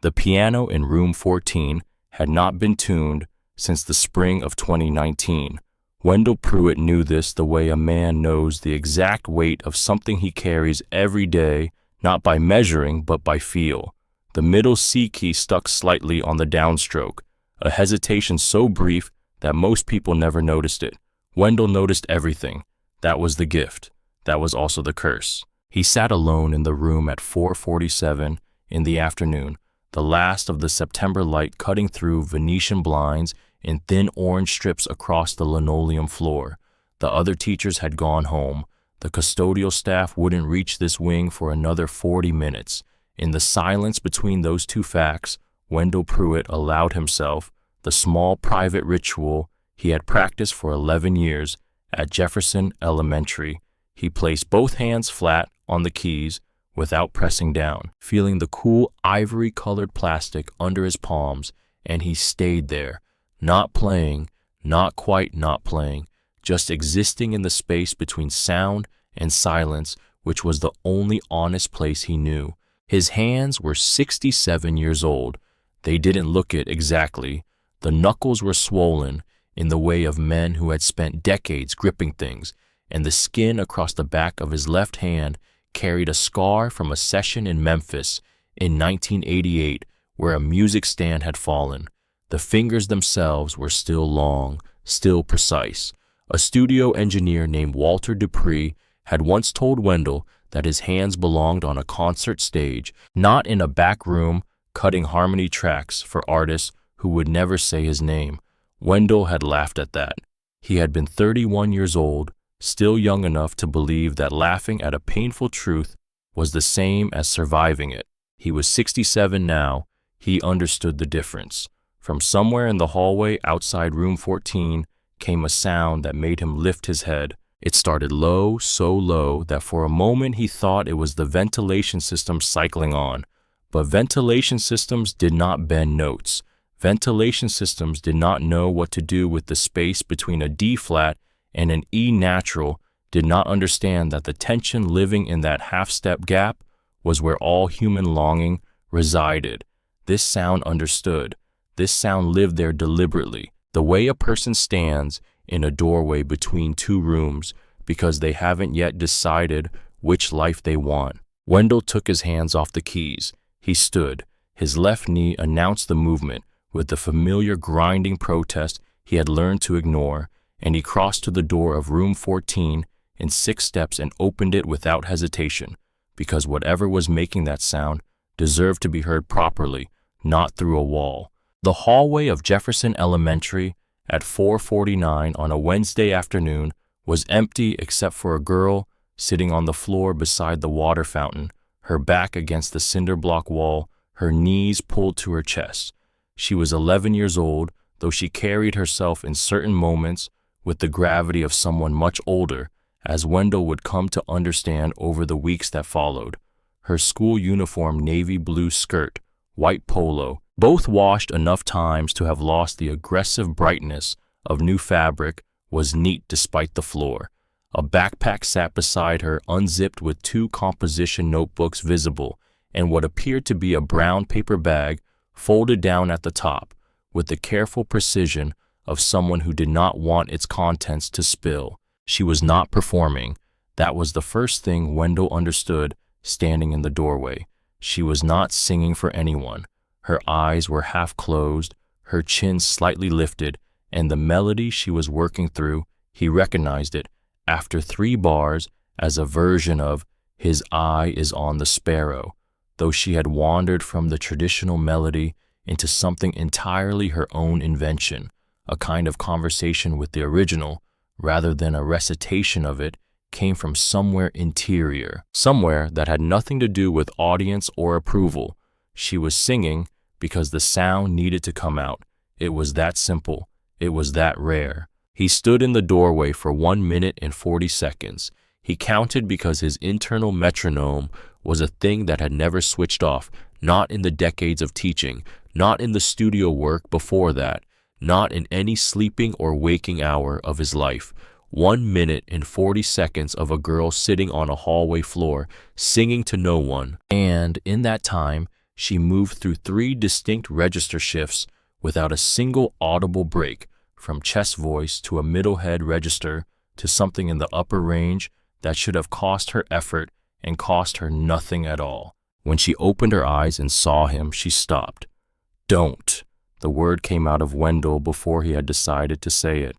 The piano in room 14 had not been tuned since the spring of 2019. Wendell Pruitt knew this the way a man knows the exact weight of something he carries every day, not by measuring but by feel. The middle C key stuck slightly on the downstroke, a hesitation so brief that most people never noticed it. Wendell noticed everything. That was the gift. That was also the curse. He sat alone in the room at 4:47 in the afternoon, the last of the September light cutting through Venetian blinds in thin orange strips across the linoleum floor. The other teachers had gone home. The custodial staff wouldn't reach this wing for another 40 minutes. In the silence between those two facts, Wendell Pruitt allowed himself the small private ritual he had practiced for 11 years at Jefferson Elementary. He placed both hands flat on the keys without pressing down, feeling the cool ivory-colored plastic under his palms, and he stayed there, not playing, not quite not playing, just existing in the space between sound and silence, which was the only honest place he knew. His hands were 67 years old. They didn't look it exactly. The knuckles were swollen in the way of men who had spent decades gripping things, and the skin across the back of his left hand carried a scar from a session in Memphis in 1988 where a music stand had fallen. The fingers themselves were still long, still precise. A studio engineer named Walter Dupree had once told Wendell that his hands belonged on a concert stage, not in a back room cutting harmony tracks for artists who would never say his name. Wendell had laughed at that. He had been 31 years old, still young enough to believe that laughing at a painful truth was the same as surviving it. He was 67 now. He understood the difference. From somewhere in the hallway outside room 14 came a sound that made him lift his head. It started low, so low that for a moment he thought it was the ventilation system cycling on. But ventilation systems did not bend notes. Ventilation systems did not know what to do with the space between a D flat and an E natural, did not understand that the tension living in that half-step gap was where all human longing resided. This sound understood. This sound lived there deliberately, the way a person stands in a doorway between two rooms because they haven't yet decided which life they want. Wendell took his hands off the keys. He stood. His left knee announced the movement with the familiar grinding protest he had learned to ignore, and he crossed to the door of room 14 in 6 steps and opened it without hesitation, because whatever was making that sound deserved to be heard properly, not through a wall. The hallway of Jefferson Elementary at 4:49 on a Wednesday afternoon was empty except for a girl sitting on the floor beside the water fountain, her back against the cinder block wall, her knees pulled to her chest. She was 11 years old, though she carried herself in certain moments with the gravity of someone much older, as Wendell would come to understand over the weeks that followed. Her school uniform navy blue skirt, white polo, both washed enough times to have lost the aggressive brightness of new fabric, was neat despite the floor. A backpack sat beside her, unzipped with 2 composition notebooks visible, and what appeared to be a brown paper bag folded down at the top, with the careful precision of someone who did not want its contents to spill. She was not performing. That was the first thing Wendell understood standing in the doorway. She was not singing for anyone. Her eyes were half closed, her chin slightly lifted, and the melody she was working through, he recognized it, after 3 bars, as a version of "His eye is on the sparrow," though she had wandered from the traditional melody into something entirely her own invention, a kind of conversation with the original, rather than a recitation of it, came from somewhere interior, somewhere that had nothing to do with audience or approval. She was singing because the sound needed to come out. It was that simple. It was that rare. He stood in the doorway for 1 minute and 40 seconds. He counted because his internal metronome was a thing that had never switched off, not in the decades of teaching, not in the studio work before that, not in any sleeping or waking hour of his life. 1 minute and 40 seconds of a girl sitting on a hallway floor, singing to no one, and in that time, She moved through 3 distinct register shifts without a single audible break, from chest voice to a middle head register to something in the upper range that should have cost her effort and cost her nothing at all. When she opened her eyes and saw him, she stopped. "Don't." The word came out of Wendell before he had decided to say it.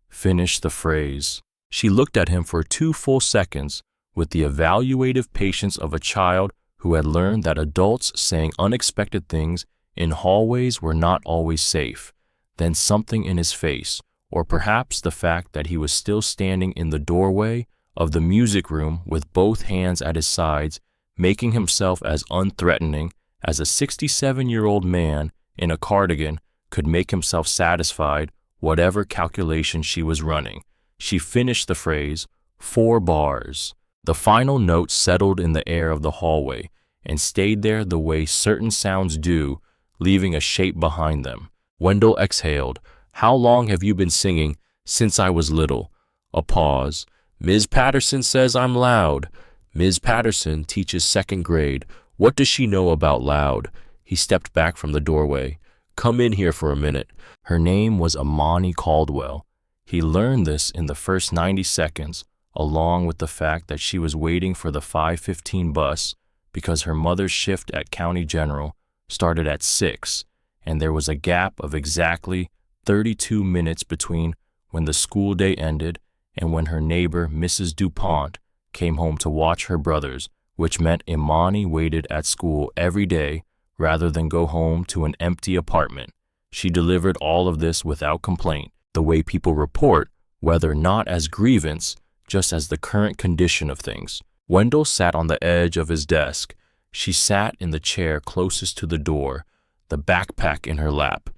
Finish the phrase. She looked at him for 2 full seconds with the evaluative patience of a child who had learned that adults saying unexpected things in hallways were not always safe. Then something in his face, or perhaps the fact that he was still standing in the doorway of the music room with both hands at his sides, making himself as unthreatening as a 67-year-old man in a cardigan could make himself satisfied whatever calculation she was running. She finished the phrase, 4 bars. The final note settled in the air of the hallway and stayed there the way certain sounds do, leaving a shape behind them. Wendell exhaled. "How long have you been singing?" "Since I was little." A pause. "Ms. Patterson says I'm loud." "Ms. Patterson teaches 2nd grade. What does she know about loud?" He stepped back from the doorway. "Come in here for a minute." Her name was Imani Caldwell. He learned this in the first 90 seconds, along with the fact that she was waiting for the 5:15 bus because her mother's shift at County General started at 6, and there was a gap of exactly 32 minutes between when the school day ended and when her neighbor, Mrs. DuPont, came home to watch her brothers, which meant Imani waited at school every day rather than go home to an empty apartment. She delivered all of this without complaint, the way people report, whether not as grievance, just as the current condition of things. Wendell sat on the edge of his desk. She sat in the chair closest to the door, the backpack in her lap.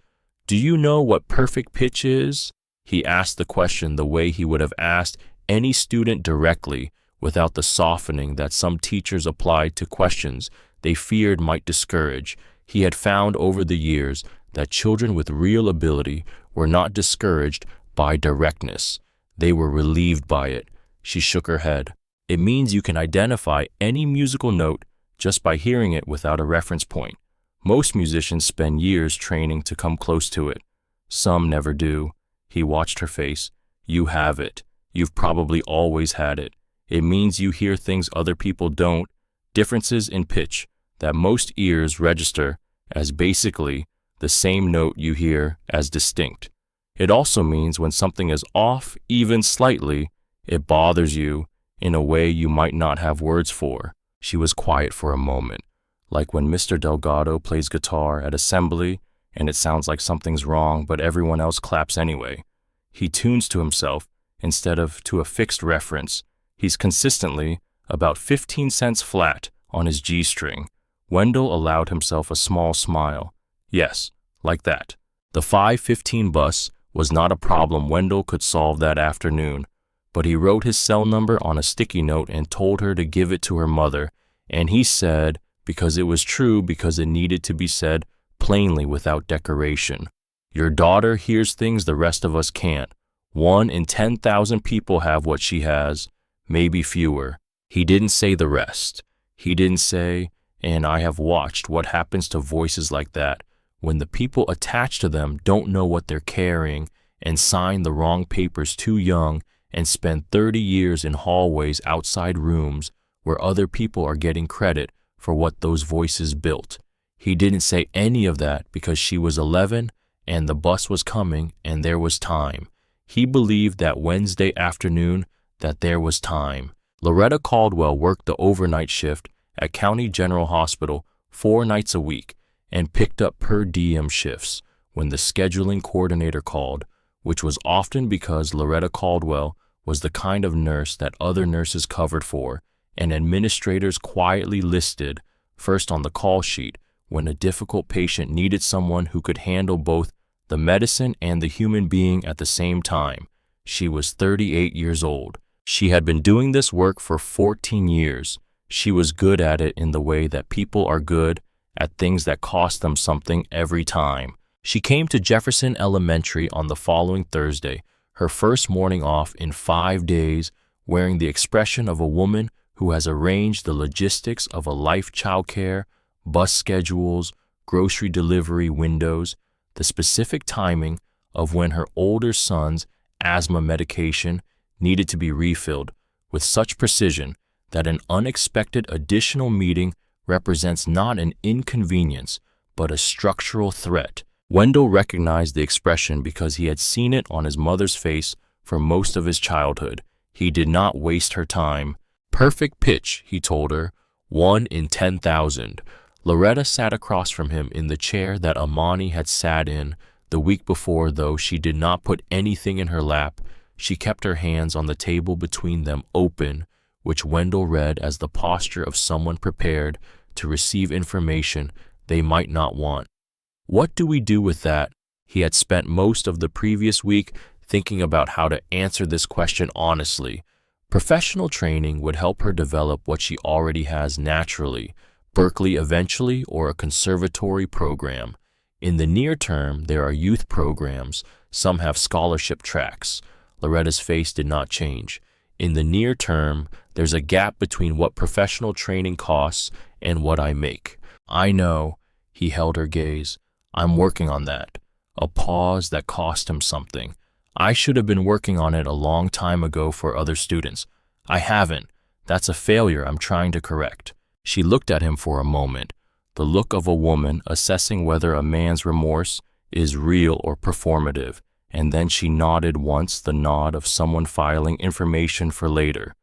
"Do you know what perfect pitch is?" He asked the question the way he would have asked any student directly, without the softening that some teachers applied to questions they feared might discourage. He had found over the years that children with real ability were not discouraged by directness. They were relieved by it. She shook her head. "It means you can identify any musical note just by hearing it without a reference point. Most musicians spend years training to come close to it. Some never do." He watched her face. "You have it. You've probably always had it. It means you hear things other people don't, differences in pitch that most ears register as basically the same note you hear as distinct. It also means when something is off even slightly, it bothers you in a way you might not have words for." She was quiet for a moment, like when Mr. Delgado plays guitar at assembly and it sounds like something's wrong but everyone else claps anyway. He tunes to himself instead of to a fixed reference. He's consistently about 15 cents flat on his G string. Wendell allowed himself a small smile. Yes, like that. The 5:15 bus was not a problem Wendell could solve that afternoon, but he wrote his cell number on a sticky note and told her to give it to her mother, and he said, because it was true, because it needed to be said plainly without decoration, "Your daughter hears things the rest of us can't. 1 in 10,000 people have what she has, maybe fewer." He didn't say the rest. He didn't say, and I have watched what happens to voices like that when the people attached to them don't know what they're carrying and sign the wrong papers too young and spend 30 years in hallways outside rooms where other people are getting credit for what those voices built. He didn't say any of that because she was 11 and the bus was coming and there was time. He believed that Wednesday afternoon that there was time. Loretta Caldwell worked the overnight shift at County General Hospital 4 nights a week and picked up per diem shifts when the scheduling coordinator called, which was often because Loretta Caldwell was the kind of nurse that other nurses covered for, and administrators quietly listed first on the call sheet when a difficult patient needed someone who could handle both the medicine and the human being at the same time. She was 38 years old. She had been doing this work for 14 years. She was good at it in the way that people are good at things that cost them something every time. She came to Jefferson Elementary on the following Thursday, her first morning off in 5 days, wearing the expression of a woman who has arranged the logistics of a life childcare, bus schedules, grocery delivery windows, the specific timing of when her older son's asthma medication needed to be refilled with such precision that an unexpected additional meeting represents not an inconvenience, but a structural threat. Wendell recognized the expression because he had seen it on his mother's face for most of his childhood. He did not waste her time. Perfect pitch, he told her, 1 in 10,000. Loretta sat across from him in the chair that Amani had sat in the week before, though she did not put anything in her lap. She kept her hands on the table between them open, which Wendell read as the posture of someone prepared to receive information they might not want. What do we do with that? He had spent most of the previous week thinking about how to answer this question honestly. Professional training would help her develop what she already has naturally, Berkeley eventually, or a conservatory program. In the near term, there are youth programs. Some have scholarship tracks. Loretta's face did not change. In the near term, there's a gap between what professional training costs and what I make. I know, he held her gaze. I'm working on that. A pause that cost him something. I should have been working on it a long time ago for other students. I haven't. That's a failure I'm trying to correct. She looked at him for a moment, the look of a woman assessing whether a man's remorse is real or performative, and then she nodded once, the nod of someone filing information for later.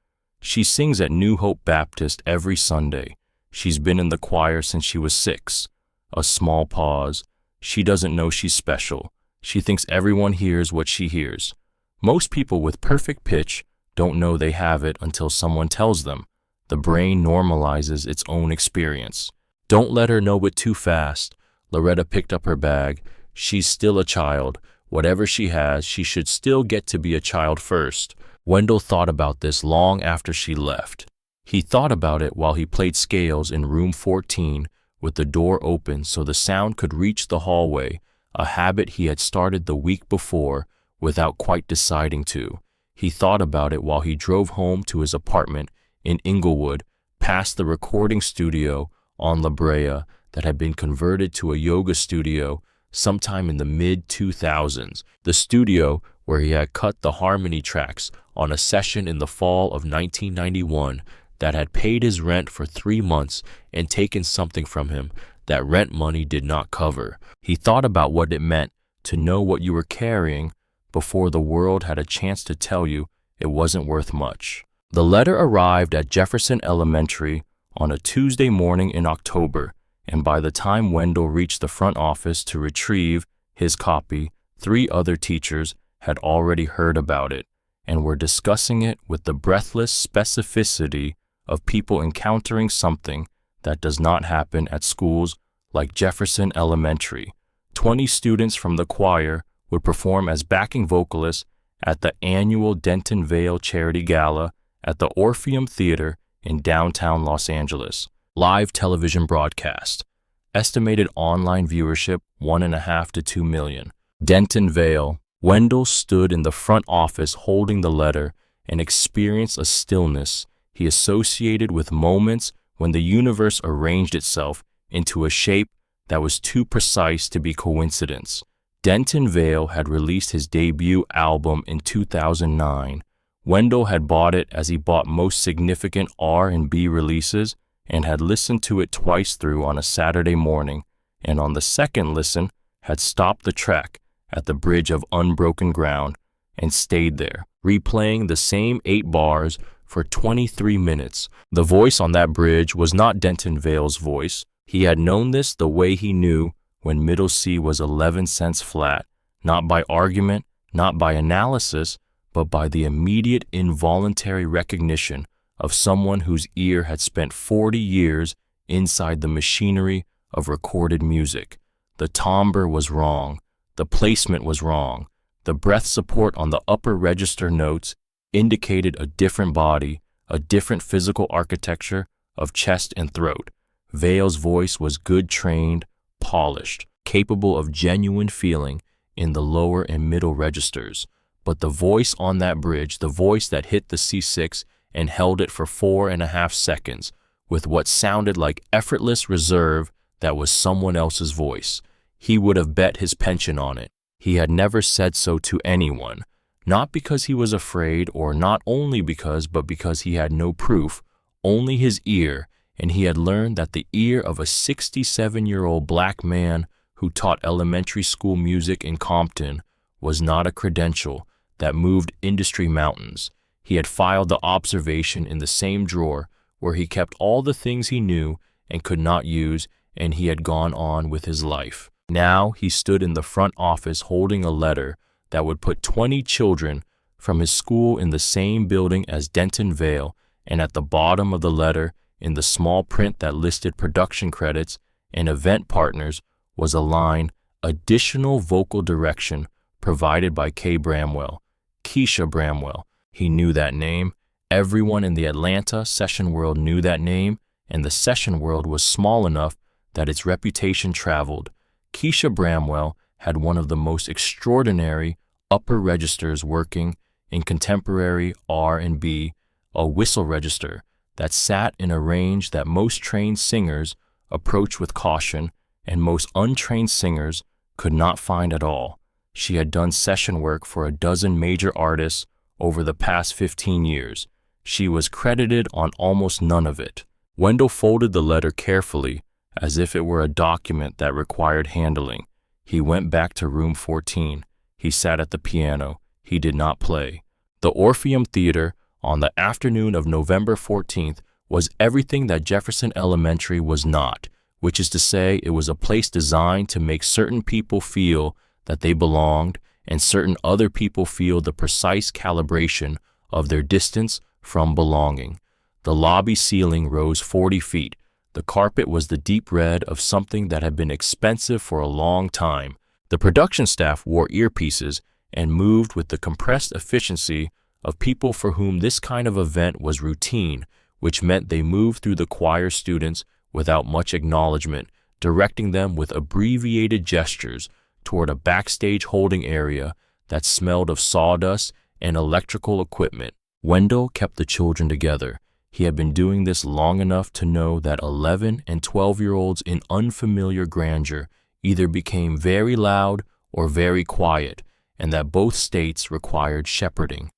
She sings at New Hope Baptist every Sunday. She's been in the choir since she was 6. A small pause. She doesn't know she's special. She thinks everyone hears what she hears. Most people with perfect pitch don't know they have it until someone tells them. The brain normalizes its own experience. Don't let her know it too fast. Loretta picked up her bag. She's still a child. Whatever she has, she should still get to be a child first. Wendell thought about this long after she left. He thought about it while he played scales in room 14 with the door open so the sound could reach the hallway, a habit he had started the week before without quite deciding to. He thought about it while he drove home to his apartment in Inglewood, past the recording studio on La Brea that had been converted to a yoga studio sometime in the mid-2000s, the studio where he had cut the harmony tracks on a session in the fall of 1991 that had paid his rent for 3 months and taken something from him that rent money did not cover. He thought about what it meant to know what you were carrying before the world had a chance to tell you it wasn't worth much. The letter arrived at Jefferson Elementary on a Tuesday morning in October, and by the time Wendell reached the front office to retrieve his copy, 3 other teachers had already heard about it and were discussing it with the breathless specificity of people encountering something that does not happen at schools like Jefferson Elementary. 20 students from the choir would perform as backing vocalists at the annual Denton Vale Charity Gala at the Orpheum Theater in downtown Los Angeles. Live television broadcast. Estimated online viewership 1.5 to 2 million. Denton Vale. Wendell stood in the front office holding the letter and experienced a stillness he associated with moments when the universe arranged itself into a shape that was too precise to be coincidence. Denton Vale had released his debut album in 2009. Wendell had bought it as he bought most significant R&B releases and had listened to it twice through on a Saturday morning, and on the second listen had stopped the track at the bridge of unbroken ground and stayed there, replaying the same 8 bars for 23 minutes. The voice on that bridge was not Denton Vale's voice. He had known this the way he knew when Middle C was 11 cents flat, not by argument, not by analysis, but by the immediate involuntary recognition of someone whose ear had spent 40 years inside the machinery of recorded music. The timbre was wrong. The placement was wrong. The breath support on the upper register notes indicated a different body, a different physical architecture of chest and throat. Vale's voice was good trained, polished, capable of genuine feeling in the lower and middle registers. But the voice on that bridge, the voice that hit the C6 and held it for 4.5 seconds, with what sounded like effortless reserve that was someone else's voice. He would have bet his pension on it. He had never said so to anyone, not because he was afraid, or not only because, but because he had no proof, only his ear, and he had learned that the ear of a 67-year-old black man who taught elementary school music in Compton was not a credential that moved industry mountains. He had filed the observation in the same drawer where he kept all the things he knew and could not use, and he had gone on with his life. Now he stood in the front office holding a letter that would put 20 children from his school in the same building as Denton Vale, and at the bottom of the letter, in the small print that listed production credits and event partners, was a line, "Additional vocal direction provided by Kay Bramwell." Keisha Bramwell. He knew that name. Everyone in the Atlanta session world knew that name, and the session world was small enough that its reputation traveled. Keisha Bramwell had one of the most extraordinary upper registers working in contemporary R&B, a whistle register that sat in a range that most trained singers approached with caution and most untrained singers could not find at all. She had done session work for a dozen major artists over the past 15 years. She was credited on almost none of it. Wendell folded the letter carefully, as if it were a document that required handling. He went back to room 14. He sat at the piano. He did not play. The Orpheum Theater, on the afternoon of November 14th, was everything that Jefferson Elementary was not, which is to say, it was a place designed to make certain people feel that they belonged and certain other people feel the precise calibration of their distance from belonging. The lobby ceiling rose 40 feet. The carpet was the deep red of something that had been expensive for a long time. The production staff wore earpieces and moved with the compressed efficiency of people for whom this kind of event was routine, which meant they moved through the choir students without much acknowledgement, directing them with abbreviated gestures toward a backstage holding area that smelled of sawdust and electrical equipment. Wendell kept the children together. He had been doing this long enough to know that 11 and 12-year-olds in unfamiliar grandeur either became very loud or very quiet, and that both states required shepherding.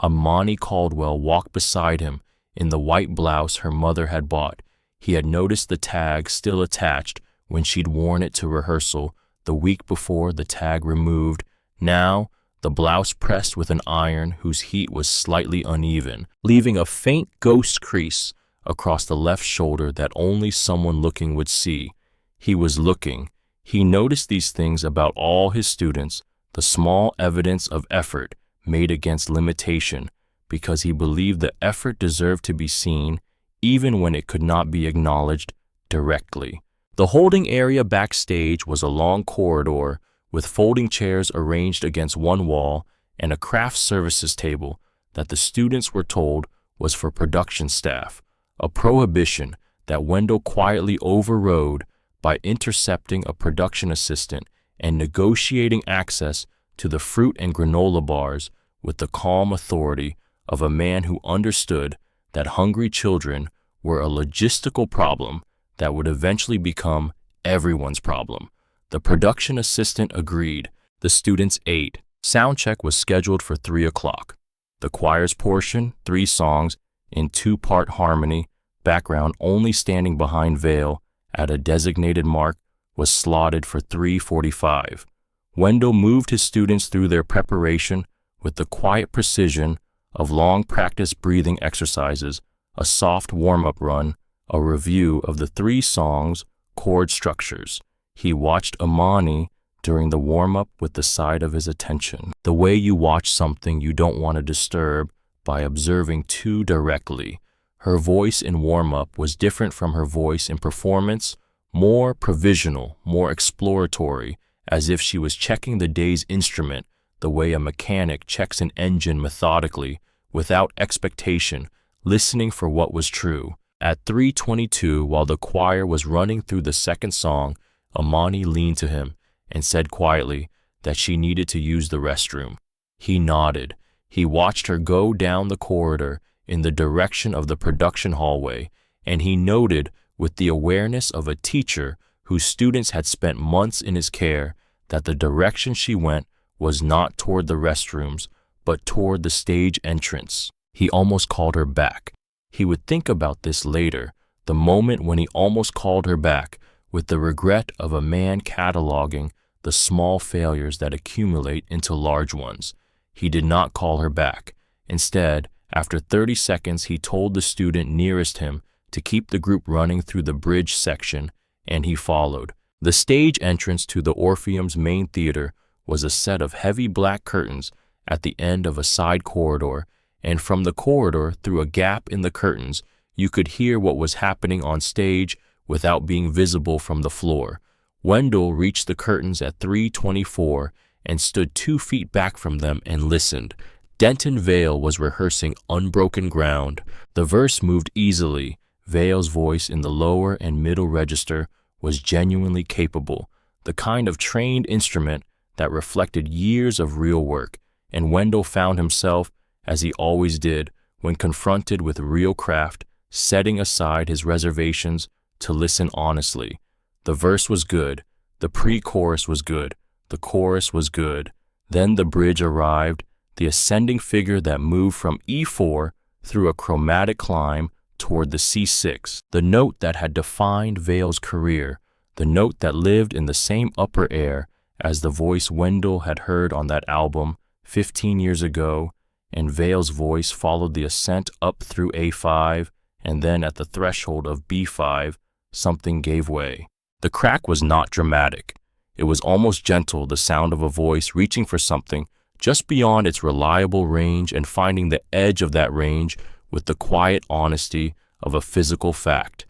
Amani Caldwell walked beside him in the white blouse her mother had bought. He had noticed the tag still attached when she'd worn it to rehearsal the week before, the tag removed. Now, the blouse pressed with an iron whose heat was slightly uneven, leaving a faint ghost crease across the left shoulder that only someone looking would see. He was looking. He noticed these things about all his students, the small evidence of effort made against limitation, because he believed the effort deserved to be seen, even when it could not be acknowledged directly. The holding area backstage was a long corridor with folding chairs arranged against one wall and a craft services table that the students were told was for production staff, a prohibition that Wendell quietly overrode by intercepting a production assistant and negotiating access to the fruit and granola bars with the calm authority of a man who understood that hungry children were a logistical problem that would eventually become everyone's problem. The production assistant agreed. The students ate. Sound check was scheduled for 3 o'clock. The choir's portion, 3 songs in 2-part harmony, background only standing behind veil at a designated mark, was slotted for 3:45. Wendell moved his students through their preparation with the quiet precision of long practice breathing exercises, a soft warm-up run, a review of the 3 songs' chord structures. He watched Amani during the warm-up with the side of his attention, the way you watch something you don't want to disturb by observing too directly. Her voice in warm-up was different from her voice in performance, more provisional, more exploratory, as if she was checking the day's instrument the way a mechanic checks an engine methodically, without expectation, listening for what was true. At 3:22, while the choir was running through the second song, Amani leaned to him and said quietly that she needed to use the restroom. He nodded. He watched her go down the corridor in the direction of the production hallway, and he noted with the awareness of a teacher whose students had spent months in his care, that the direction she went was not toward the restrooms, but toward the stage entrance. He almost called her back. He would think about this later, the moment when he almost called her back, with the regret of a man cataloging the small failures that accumulate into large ones. He did not call her back. Instead, after 30 seconds, he told the student nearest him to keep the group running through the bridge section, and he followed. The stage entrance to the Orpheum's main theater was a set of heavy black curtains at the end of a side corridor, and from the corridor, through a gap in the curtains, you could hear what was happening on stage without being visible from the floor. Wendell reached the curtains at 3:24 and stood 2 feet back from them and listened. Denton Vale was rehearsing Unbroken Ground. The verse moved easily. Vale's voice in the lower and middle register was genuinely capable, the kind of trained instrument that reflected years of real work, and Wendell found himself, as he always did, when confronted with real craft, setting aside his reservations to listen honestly. The verse was good, the pre-chorus was good, the chorus was good. Then the bridge arrived, the ascending figure that moved from E4 through a chromatic climb toward the C6, the note that had defined Vale's career, the note that lived in the same upper air as the voice Wendell had heard on that album 15 years ago, and Vale's voice followed the ascent up through A5, and then at the threshold of B5, something gave way. The crack was not dramatic. It was almost gentle, the sound of a voice reaching for something just beyond its reliable range and finding the edge of that range with the quiet honesty of a physical fact.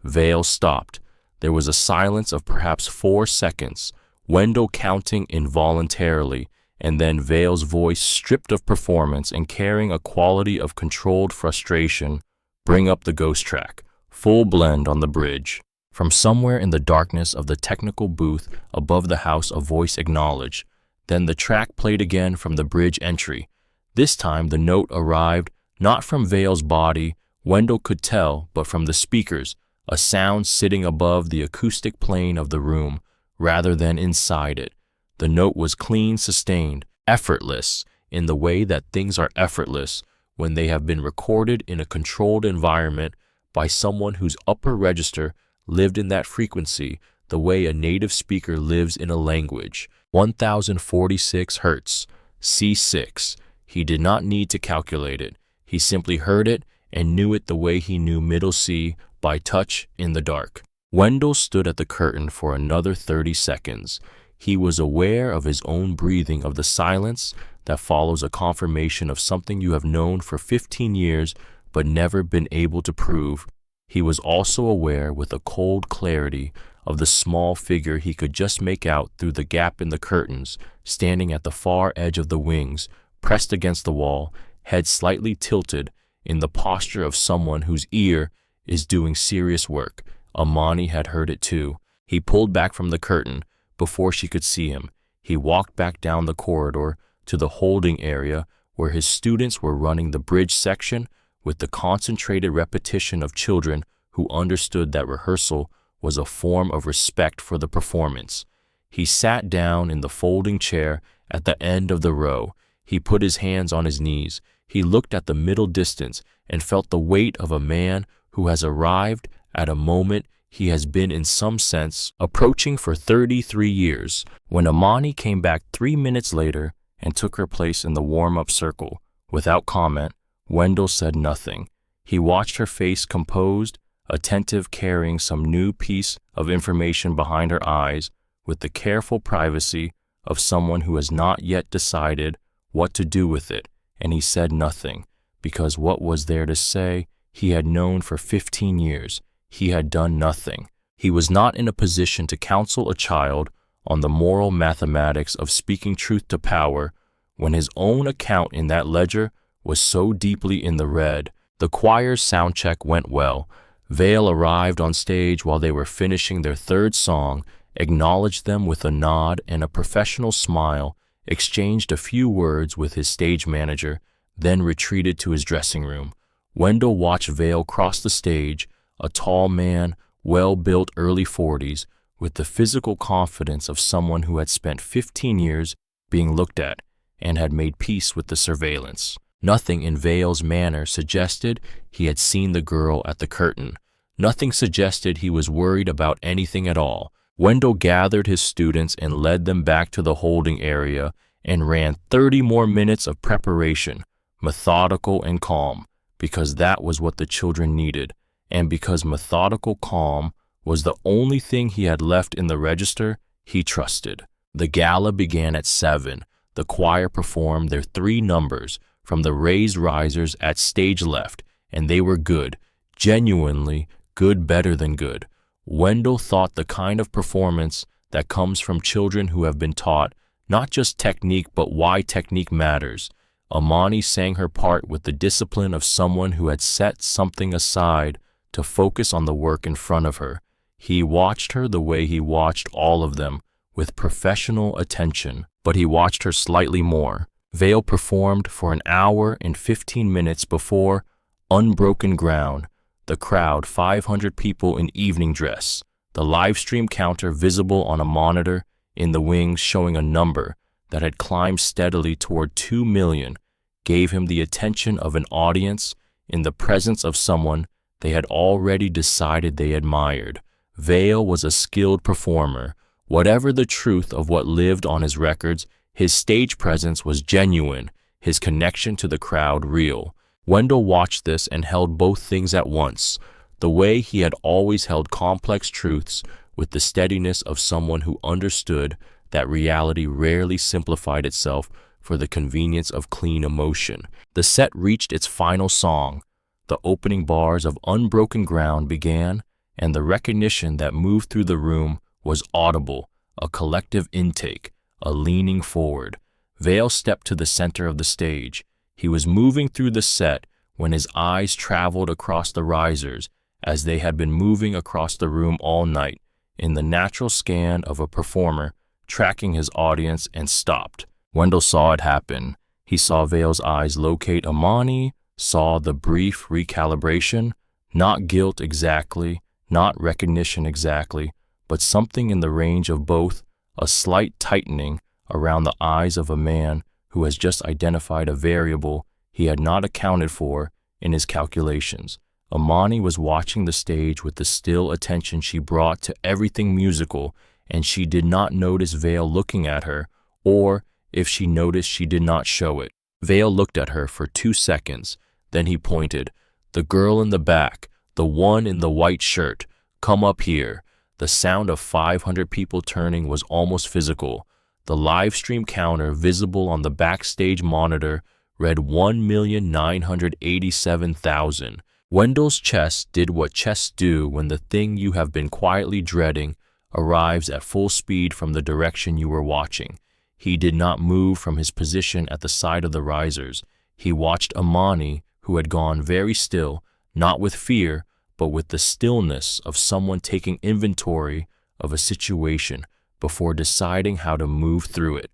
Vale stopped. There was a silence of perhaps 4 seconds, Wendell counting involuntarily, and then Vale's voice, stripped of performance and carrying a quality of controlled frustration, bring up the ghost track, full blend on the bridge. From somewhere in the darkness of the technical booth above the house, a voice acknowledged. Then the track played again from the bridge entry. This time the note arrived not from Vale's body, Wendell could tell, but from the speakers, a sound sitting above the acoustic plane of the room, rather than inside it. The note was clean, sustained, effortless, in the way that things are effortless when they have been recorded in a controlled environment by someone whose upper register lived in that frequency the way a native speaker lives in a language. 1046 hertz, C6. He did not need to calculate it. He simply heard it and knew it the way he knew middle C by touch in the dark. Wendell stood at the curtain for another 30 seconds. He was aware of his own breathing, of the silence that follows a confirmation of something you have known for 15 years but never been able to prove. He was also aware with a cold clarity of the small figure he could just make out through the gap in the curtains, standing at the far edge of the wings, pressed against the wall, head slightly tilted, in the posture of someone whose ear is doing serious work. Amani had heard it too. He pulled back from the curtain before she could see him. He walked back down the corridor to the holding area where his students were running the bridge section with the concentrated repetition of children who understood that rehearsal was a form of respect for the performance. He sat down in the folding chair at the end of the row. He put his hands on his knees. He looked at the middle distance and felt the weight of a man who has arrived at a moment he has been in some sense approaching for 33 years. When Amani came back 3 minutes later and took her place in the warm-up circle, without comment, Wendell said nothing. He watched her face, composed, attentive, carrying some new piece of information behind her eyes with the careful privacy of someone who has not yet decided what to do with it, and he said nothing, because what was there to say? He had known for 15 years. He had done nothing. He was not in a position to counsel a child on the moral mathematics of speaking truth to power when his own account in that ledger was so deeply in the red. The choir's sound check went well. Vale arrived on stage while they were finishing their third song, acknowledged them with a nod and a professional smile, exchanged a few words with his stage manager, then retreated to his dressing room. Wendell watched Vale cross the stage, a tall man, well-built, early 40s, with the physical confidence of someone who had spent 15 years being looked at and had made peace with the surveillance. Nothing in Vale's manner suggested he had seen the girl at the curtain. Nothing suggested he was worried about anything at all. Wendell gathered his students and led them back to the holding area and ran 30 more minutes of preparation, methodical and calm, because that was what the children needed, and because methodical calm was the only thing he had left in the register he trusted. The gala began at 7. The choir performed their 3 numbers from the raised risers at stage left, and they were good, genuinely good, better than good. Wendell thought the kind of performance that comes from children who have been taught not just technique but why technique matters. Amani sang her part with the discipline of someone who had set something aside to focus on the work in front of her. He watched her the way he watched all of them, with professional attention, but he watched her slightly more. Vale performed for an hour and 15 minutes before Unbroken Ground, the crowd 500 people in evening dress, the live stream counter visible on a monitor in the wings showing a number that had climbed steadily toward 2 million, gave him the attention of an audience in the presence of someone they had already decided they admired. Vale was a skilled performer. Whatever the truth of what lived on his records, his stage presence was genuine, his connection to the crowd real. Wendell watched this and held both things at once, the way he had always held complex truths with the steadiness of someone who understood that reality rarely simplified itself for the convenience of clean emotion. The set reached its final song. The opening bars of Unbroken Ground began, and the recognition that moved through the room was audible, a collective intake, a leaning forward. Vale stepped to the center of the stage. He was moving through the set when his eyes traveled across the risers as they had been moving across the room all night, in the natural scan of a performer tracking his audience, and stopped. Wendell saw it happen. He saw Vale's eyes locate Amani, saw the brief recalibration, not guilt exactly, not recognition exactly, but something in the range of both, a slight tightening around the eyes of a man who has just identified a variable he had not accounted for in his calculations. Amani was watching the stage with the still attention she brought to everything musical, and she did not notice Vale looking at her, or if she noticed, she did not show it. Vale looked at her for 2 seconds, then he pointed. "The girl in the back, the one in the white shirt, come up here." The sound of 500 people turning was almost physical. The live stream counter visible on the backstage monitor read 1,987,000. Wendell's chest did what chests do when the thing you have been quietly dreading arrives at full speed from the direction you were watching. He did not move from his position at the side of the risers. He watched Amani, who had gone very still, not with fear, but with the stillness of someone taking inventory of a situation before deciding how to move through it.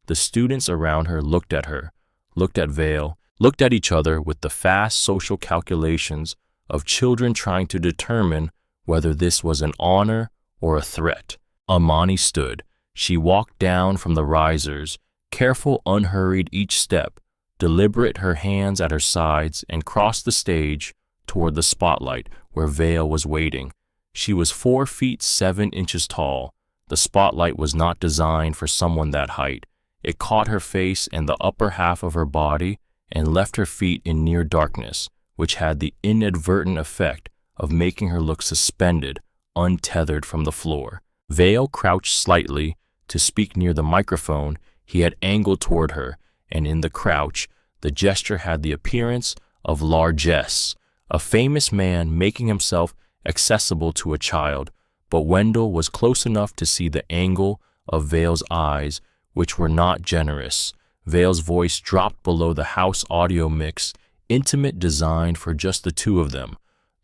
The students around her, looked at Vale, looked at each other with the fast social calculations of children trying to determine whether this was an honor or a threat. Amani stood. She walked down from the risers, careful, unhurried each step, deliberate, her hands at her sides, and crossed the stage toward the spotlight where Vale was waiting. She was 4 feet 7 inches tall. The spotlight was not designed for someone that height. It caught her face and the upper half of her body and left her feet in near darkness, which had the inadvertent effect of making her look suspended, untethered from the floor. Vale crouched slightly to speak near the microphone he had angled toward her, and in the crouch, the gesture had the appearance of largesse, a famous man making himself accessible to a child, but Wendell was close enough to see the angle of Vale's eyes, which were not generous. Vale's voice dropped below the house audio mix, intimate, designed for just the two of them,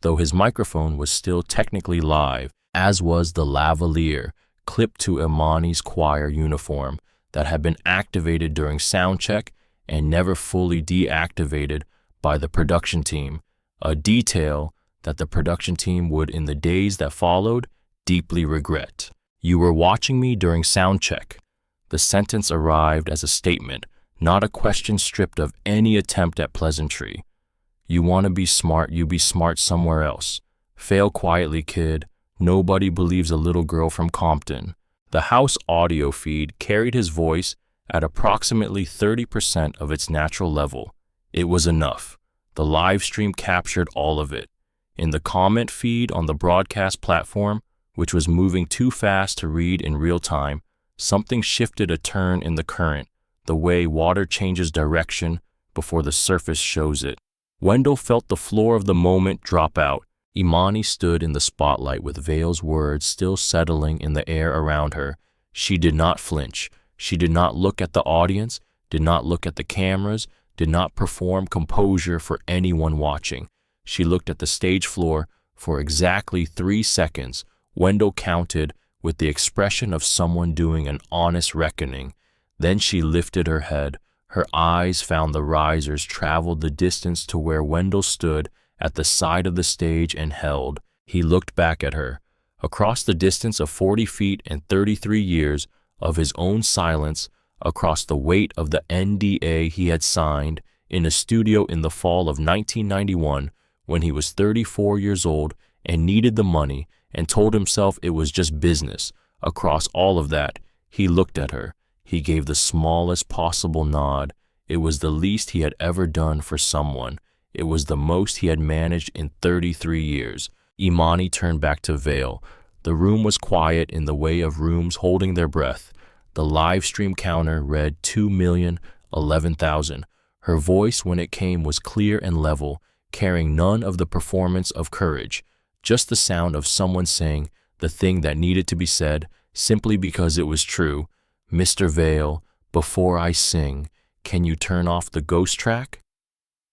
though his microphone was still technically live, as was the lavalier clipped to Imani's choir uniform that had been activated during sound check and never fully deactivated by the production team, a detail that the production team would, in the days that followed, deeply regret. You were watching me during sound check. The sentence arrived as a statement, not a question stripped of any attempt at pleasantry. You want to be smart, you be smart somewhere else. Fail quietly, kid. Nobody believes a little girl from Compton. The house audio feed carried his voice at approximately 30% of its natural level. It was enough. The live stream captured all of it. In the comment feed on the broadcast platform, which was moving too fast to read in real time, something shifted a turn in the current, the way water changes direction before the surface shows it. Wendell felt the floor of the moment drop out. Imani stood in the spotlight with Vale's words still settling in the air around her. She did not flinch. She did not look at the audience, did not look at the cameras, did not perform composure for anyone watching. She looked at the stage floor for exactly 3 seconds. Wendell counted with the expression of someone doing an honest reckoning. Then she lifted her head. Her eyes found the risers traveled the distance to where Wendell stood at the side of the stage and held. He looked back at her. Across the distance of 40 feet and 33 years of his own silence, across the weight of the NDA he had signed in a studio in the fall of 1991 when he was 34 years old and needed the money and told himself it was just business. Across all of that, he looked at her. He gave the smallest possible nod. It was the least he had ever done for someone. It was the most he had managed in 33 years. Imani turned back to Vale. The room was quiet in the way of rooms holding their breath. The live stream counter read 2,011,000. Her voice, when it came, was clear and level, carrying none of the performance of courage, just the sound of someone saying the thing that needed to be said simply because it was true. Mr. Vale, before I sing, can you turn off the ghost track?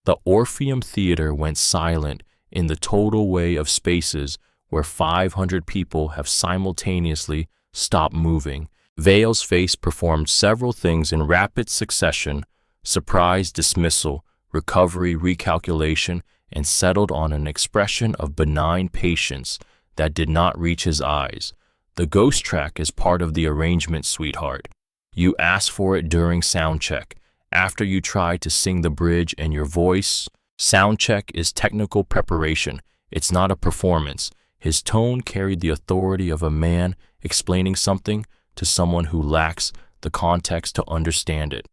The Orpheum Theater went silent in the total way of spaces where 500 people have simultaneously stopped moving. Vale's face performed several things in rapid succession: surprise, dismissal, recovery, recalculation, and settled on an expression of benign patience that did not reach his eyes. The ghost track is part of the arrangement, sweetheart. You asked for it during sound check, after you tried to sing the bridge and your voice. Sound check is technical preparation. It's not a performance. His tone carried the authority of a man explaining something to someone who lacks the context to understand it.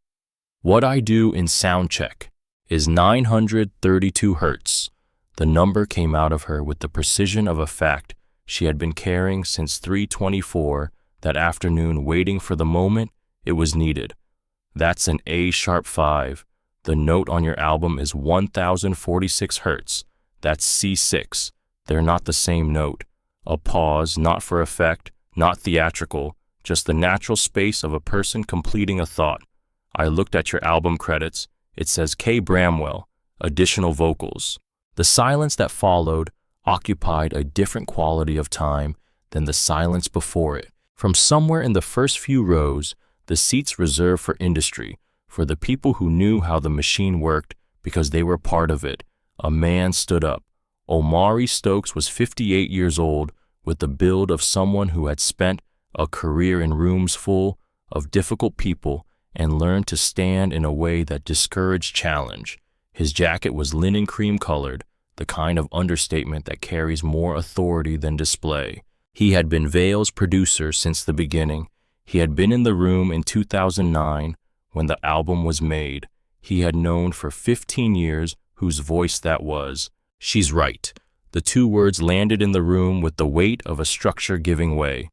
What I do in sound check is 932 hertz. The number came out of her with the precision of a fact she had been carrying since 3:24 that afternoon, waiting for the moment it was needed. That's an A-sharp 5. The note on your album is 1046 hertz. That's C6. They're not the same note. A pause, not for effect, not theatrical, just the natural space of a person completing a thought. I looked at your album credits. It says K. Bramwell, additional vocals. The silence that followed occupied a different quality of time than the silence before it. From somewhere in the first few rows, the seats reserved for industry, for the people who knew how the machine worked because they were part of it, a man stood up. Omari Stokes was 58 years old, with the build of someone who had spent a career in rooms full of difficult people and learned to stand in a way that discouraged challenge. His jacket was linen cream colored, the kind of understatement that carries more authority than display. He had been Vale's producer since the beginning. He had been in the room in 2009 when the album was made. He had known for 15 years whose voice that was. She's right. The two words landed in the room with the weight of a structure giving way.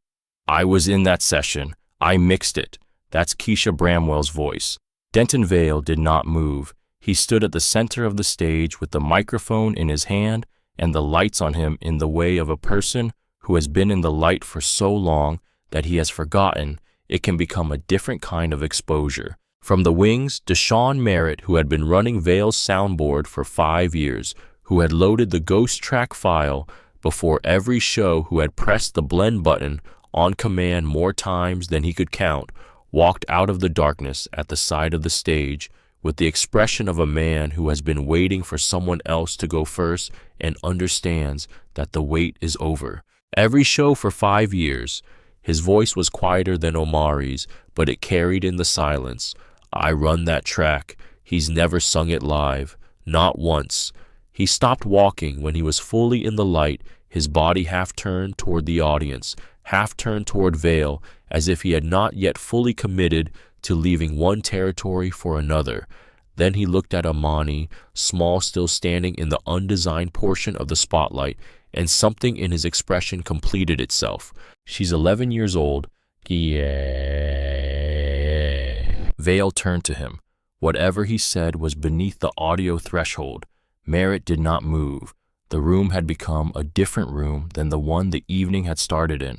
I was in that session. I mixed it. That's Keisha Bramwell's voice. Denton Vale did not move. He stood at the center of the stage with the microphone in his hand and the lights on him in the way of a person who has been in the light for so long that he has forgotten it can become a different kind of exposure. From the wings, Deshaun Merritt, who had been running Vale's soundboard for 5 years, who had loaded the ghost track file before every show, who had pressed the blend button on command more times than he could count, walked out of the darkness at the side of the stage with the expression of a man who has been waiting for someone else to go first and understands that the wait is over. Every show for 5 years, His voice was quieter than Omari's, but it carried in the silence. I run that track. He's never sung it live. Not once. He stopped walking when he was fully in the light, his body half turned toward the audience, half turned toward Vale, as if he had not yet fully committed to leaving one territory for another. Then he looked at Amani, small, still standing in the undesigned portion of the spotlight, and something in his expression completed itself. She's 11 years old. Yeah. Vale turned to him. Whatever he said was beneath the audio threshold. Merritt did not move. The room had become a different room than the one the evening had started in.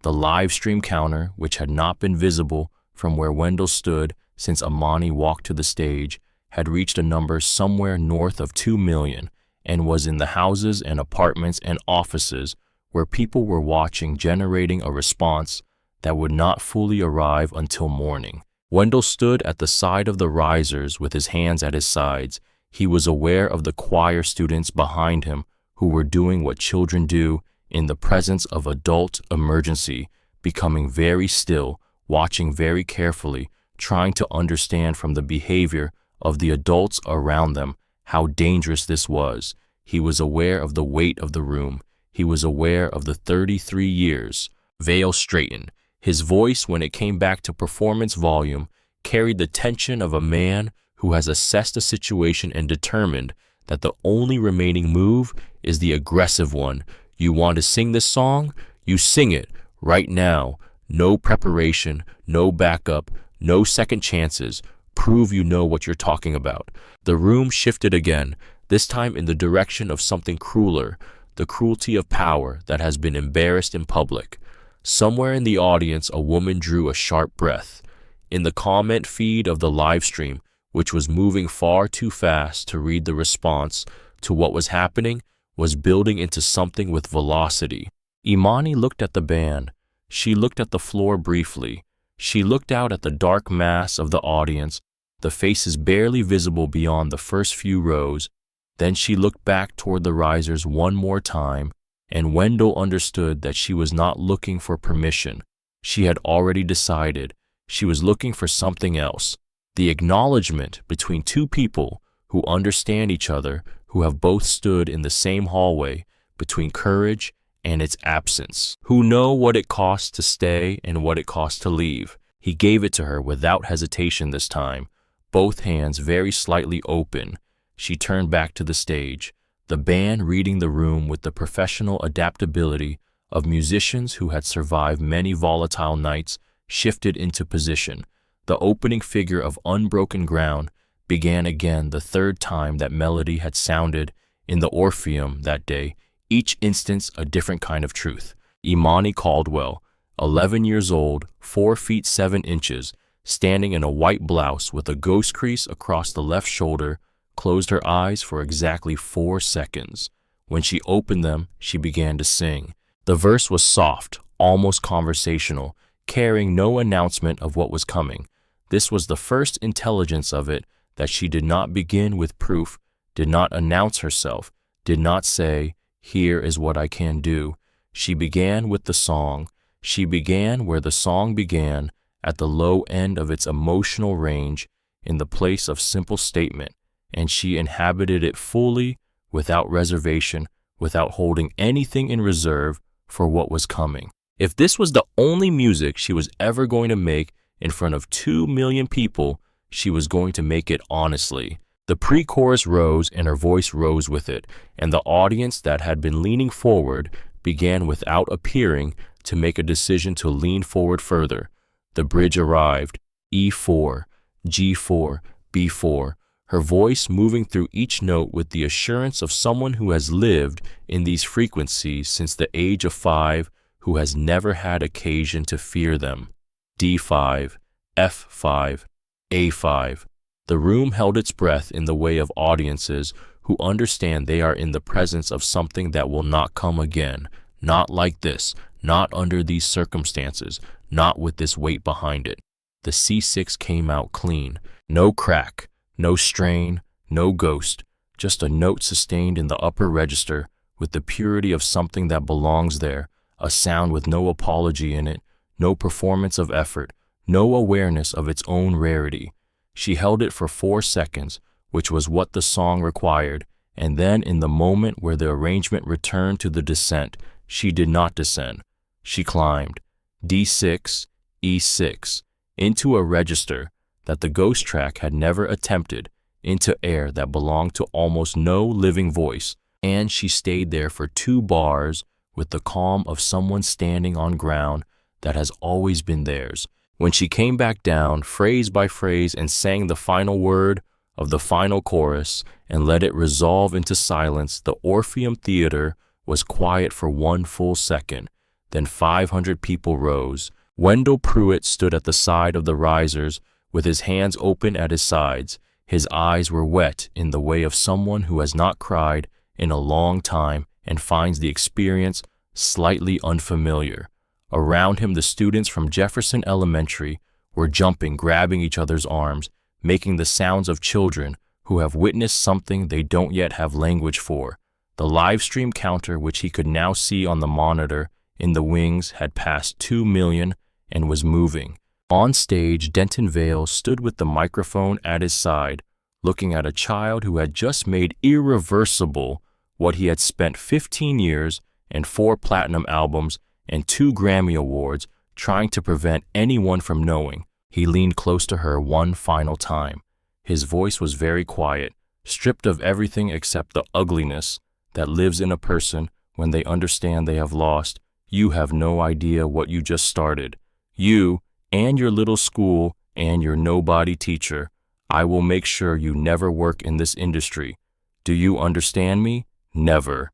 The live stream counter, which had not been visible from where Wendell stood since Amani walked to the stage, had reached a number somewhere north of 2 million and was in the houses and apartments and offices where people were watching, generating a response that would not fully arrive until morning. Wendell stood at the side of the risers with his hands at his sides. He was aware of the choir students behind him who were doing what children do in the presence of adult emergency, becoming very still, watching very carefully, trying to understand from the behavior of the adults around them how dangerous this was. He was aware of the weight of the room. He was aware of the 33 years. Vale straightened. His voice, when it came back to performance volume, carried the tension of a man who has assessed a situation and determined that the only remaining move is the aggressive one. You want to sing this song? You sing it right now. No preparation, no backup, no second chances. Prove you know what you're talking about. The room shifted again, this time in the direction of something crueler, the cruelty of power that has been embarrassed in public. Somewhere in the audience, a woman drew a sharp breath. In the comment feed of the live stream, which was moving far too fast to read the response to what was happening, was building into something with velocity. Imani looked at the band. She looked at the floor briefly. She looked out at the dark mass of the audience, the faces barely visible beyond the first few rows. Then she looked back toward the risers one more time, and Wendell understood that she was not looking for permission. She had already decided. She was looking for something else. The acknowledgement between two people who understand each other, who have both stood in the same hallway, between courage and its absence, who know what it costs to stay and what it costs to leave. He gave it to her without hesitation this time, both hands very slightly open. She turned back to the stage, the band reading the room with the professional adaptability of musicians who had survived many volatile nights, shifted into position. The opening figure of Unbroken Ground began again the third time that melody had sounded in the Orpheum that day, each instance a different kind of truth. Imani Caldwell, 11 years old, 4 feet 7 inches, standing in a white blouse with a ghost crease across the left shoulder, closed her eyes for exactly 4 seconds. When she opened them, she began to sing. The verse was soft, almost conversational, carrying no announcement of what was coming. This was the first intelligence of it, that she did not begin with proof, did not announce herself, did not say, "Here is what I can do." She began with the song. She began where the song began, at the low end of its emotional range, in the place of simple statement, and she inhabited it fully, without reservation, without holding anything in reserve for what was coming. If this was the only music she was ever going to make in front of 2 million people, she was going to make it honestly. The pre-chorus rose and her voice rose with it, and the audience that had been leaning forward began without appearing to make a decision to lean forward further. The bridge arrived, E4, G4, B4, her voice moving through each note with the assurance of someone who has lived in these frequencies since the age of 5, who has never had occasion to fear them. D5, F5, A5. The room held its breath in the way of audiences who understand they are in the presence of something that will not come again, not like this, not under these circumstances, not with this weight behind it. The C6 came out clean, no crack, no strain, no ghost, just a note sustained in the upper register with the purity of something that belongs there, a sound with no apology in it, no performance of effort, no awareness of its own rarity. She held it for 4 seconds, which was what the song required, and then in the moment where the arrangement returned to the descent, she did not descend. She climbed D6, E6, into a register that the ghost track had never attempted, into air that belonged to almost no living voice, and she stayed there for 2 bars with the calm of someone standing on ground that has always been theirs. When she came back down, phrase by phrase, and sang the final word of the final chorus and let it resolve into silence, the Orpheum Theater was quiet for 1 full second. Then 500 people rose. Wendell Pruitt stood at the side of the risers with his hands open at his sides. His eyes were wet in the way of someone who has not cried in a long time and finds the experience slightly unfamiliar. Around him, the students from Jefferson Elementary were jumping, grabbing each other's arms, making the sounds of children who have witnessed something they don't yet have language for. The live stream counter, which he could now see on the monitor in the wings, had passed 2 million and was moving. On stage, Denton Vale stood with the microphone at his side, looking at a child who had just made irreversible what he had spent 15 years and 4 platinum albums and 2 Grammy Awards trying to prevent anyone from knowing. He leaned close to her one final time. His voice was very quiet, stripped of everything except the ugliness that lives in a person when they understand they have lost. You have no idea what you just started. You and your little school and your nobody teacher. I will make sure you never work in this industry. Do you understand me? Never.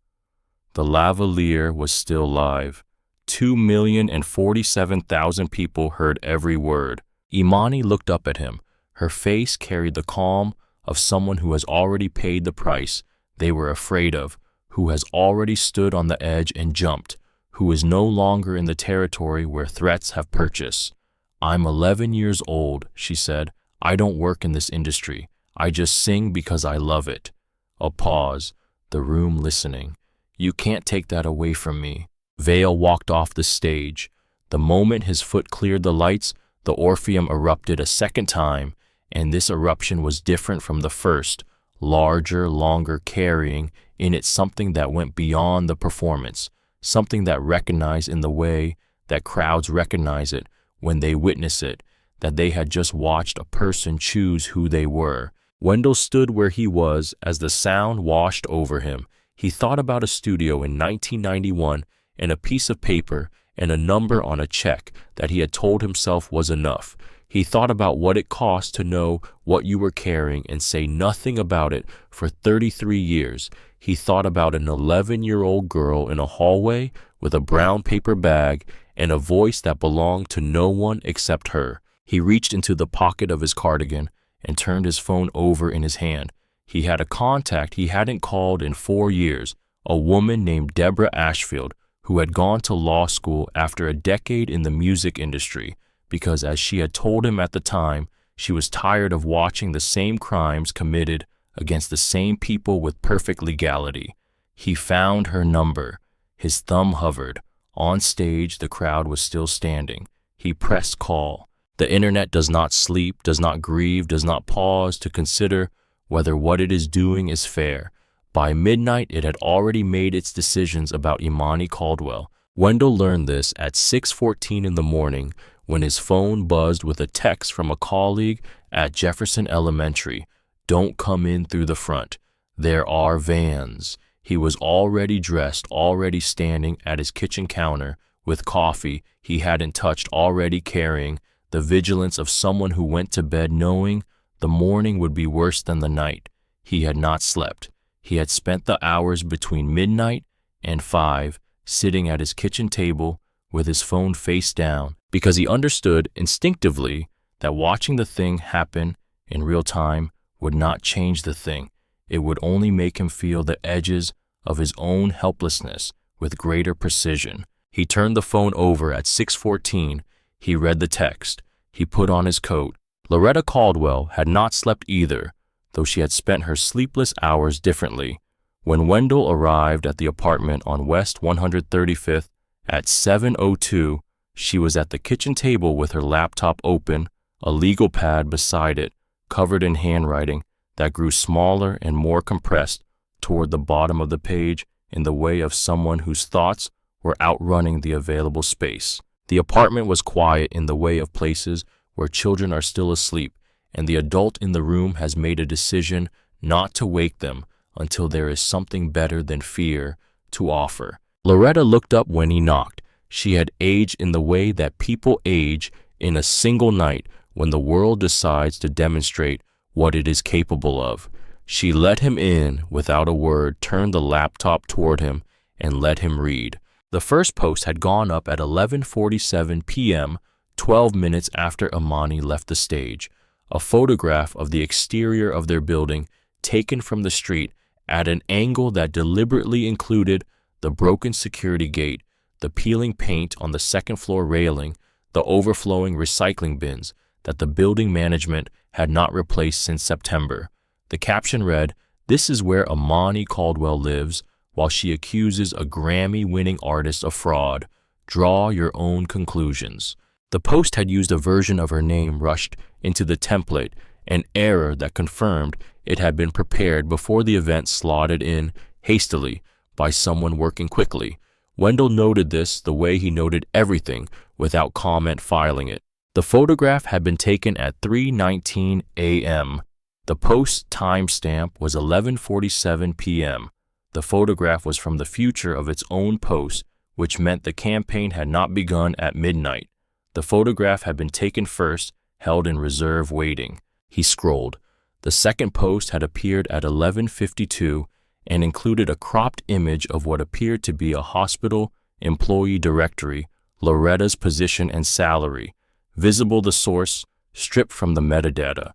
The lavalier was still live. 2,047,000 people heard every word. Imani looked up at him. Her face carried the calm of someone who has already paid the price they were afraid of, who has already stood on the edge and jumped, who is no longer in the territory where threats have purchase. I'm 11 years old, she said. I don't work in this industry. I just sing because I love it. A pause, the room listening. You can't take that away from me. Vale walked off the stage. The moment his foot cleared the lights, the Orpheum erupted a second time, and this eruption was different from the first, larger, longer, carrying in it something that went beyond the performance, something that recognized in the way that crowds recognize it when they witness it, that they had just watched a person choose who they were. Wendell stood where he was as the sound washed over him. He thought about a studio in 1991 and a piece of paper and a number on a check that he had told himself was enough. He thought about what it cost to know what you were carrying and say nothing about it for 33 years. He thought about an 11-year-old girl in a hallway with a brown paper bag and a voice that belonged to no one except her. He reached into the pocket of his cardigan and turned his phone over in his hand. He had a contact he hadn't called in 4 years, a woman named Deborah Ashfield, who had gone to law school after a decade in the music industry, because as she had told him at the time, she was tired of watching the same crimes committed against the same people with perfect legality. He found her number. His thumb hovered. On stage, the crowd was still standing. He pressed call. The internet does not sleep, does not grieve, does not pause to consider whether what it is doing is fair. By midnight, it had already made its decisions about Imani Caldwell. Wendell learned this at 6:14 in the morning when his phone buzzed with a text from a colleague at Jefferson Elementary. Don't come in through the front. There are vans. He was already dressed, already standing at his kitchen counter with coffee he hadn't touched, already carrying the vigilance of someone who went to bed knowing the morning would be worse than the night. He had not slept. He had spent the hours between midnight and 5 sitting at his kitchen table with his phone face down because he understood instinctively that watching the thing happen in real time would not change the thing. It would only make him feel the edges of his own helplessness with greater precision. He turned the phone over at 6:14. He read the text. He put on his coat. Loretta Caldwell had not slept either, though she had spent her sleepless hours differently. When Wendell arrived at the apartment on West 135th at 7:02, She was at the kitchen table with her laptop open, a legal pad beside it, covered in handwriting that grew smaller and more compressed toward the bottom of the page in the way of someone whose thoughts were outrunning the available space. The apartment was quiet in the way of places where children are still asleep, and the adult in the room has made a decision not to wake them until there is something better than fear to offer. Loretta looked up when he knocked. She had aged in the way that people age in a single night when the world decides to demonstrate what it is capable of. She let him in without a word, turned the laptop toward him, and let him read. The first post had gone up at 11:47 p.m., 12 minutes after Amani left the stage. A photograph of the exterior of their building taken from the street at an angle that deliberately included the broken security gate, the peeling paint on the second-floor railing, the overflowing recycling bins that the building management had not replaced since September. The caption read, "This is where Amani Caldwell lives while she accuses a Grammy-winning artist of fraud. Draw your own conclusions." The post had used a version of her name rushed into the template, an error that confirmed it had been prepared before the event slotted in hastily by someone working quickly. Wendell noted this the way he noted everything without comment filing it. The photograph had been taken at 3:19 a.m. The post timestamp was 11:47 p.m. The photograph was from the future of its own post, which meant the campaign had not begun at midnight. The photograph had been taken first, held in reserve waiting. He scrolled. The second post had appeared at 11:52 and included a cropped image of what appeared to be a hospital employee directory, Loretta's position and salary, visible the source, stripped from the metadata.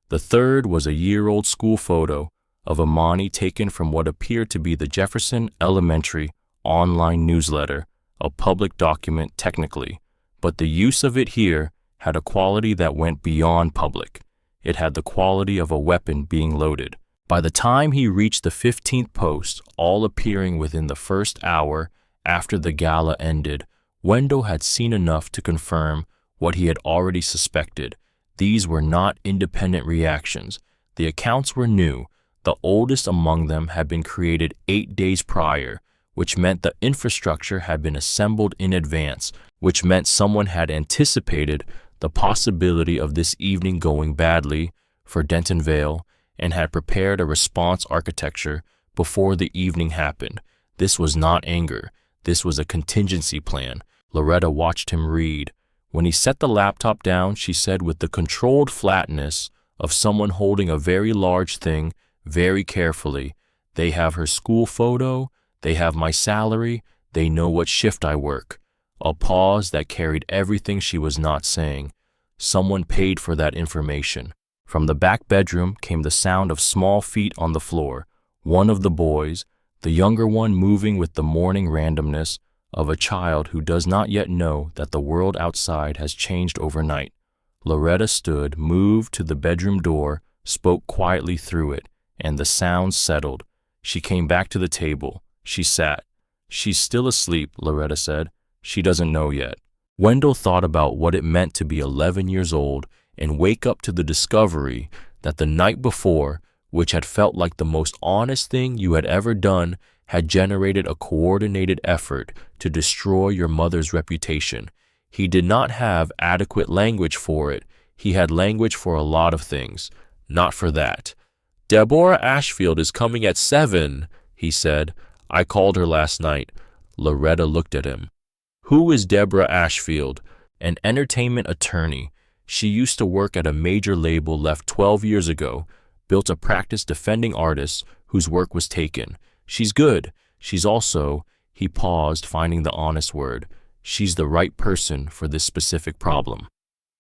The third was a year-old school photo of Amani taken from what appeared to be the Jefferson Elementary online newsletter, a public document technically, but the use of it here had a quality that went beyond public. It had the quality of a weapon being loaded. By the time he reached the 15th post, all appearing within the first hour after the gala ended, Wendell had seen enough to confirm what he had already suspected. These were not independent reactions. The accounts were new. The oldest among them had been created 8 days prior, which meant the infrastructure had been assembled in advance, which meant someone had anticipated the possibility of this evening going badly for Dentonvale and had prepared a response architecture before the evening happened. This was not anger. This was a contingency plan. Loretta watched him read. When he set the laptop down, she said with the controlled flatness of someone holding a very large thing very carefully, "They have her school photo, they have my salary, they know what shift I work." A pause that carried everything she was not saying. Someone paid for that information. From the back bedroom came the sound of small feet on the floor. One of the boys, the younger one, moving with the morning randomness of a child who does not yet know that the world outside has changed overnight. Loretta stood, moved to the bedroom door, spoke quietly through it, and the sound settled. She came back to the table. She sat. "She's still asleep," Loretta said. "She doesn't know yet." Wendell thought about what it meant to be 11 years old and wake up to the discovery that the night before, which had felt like the most honest thing you had ever done, had generated a coordinated effort to destroy your mother's reputation. He did not have adequate language for it. He had language for a lot of things, not for that. "Deborah Ashfield is coming at 7, he said. "I called her last night." Loretta looked at him. "Who is Deborah Ashfield?" "An entertainment attorney. She used to work at a major label, left 12 years ago, built a practice defending artists whose work was taken. She's good. She's also," he paused, finding the honest word, "she's the right person for this specific problem."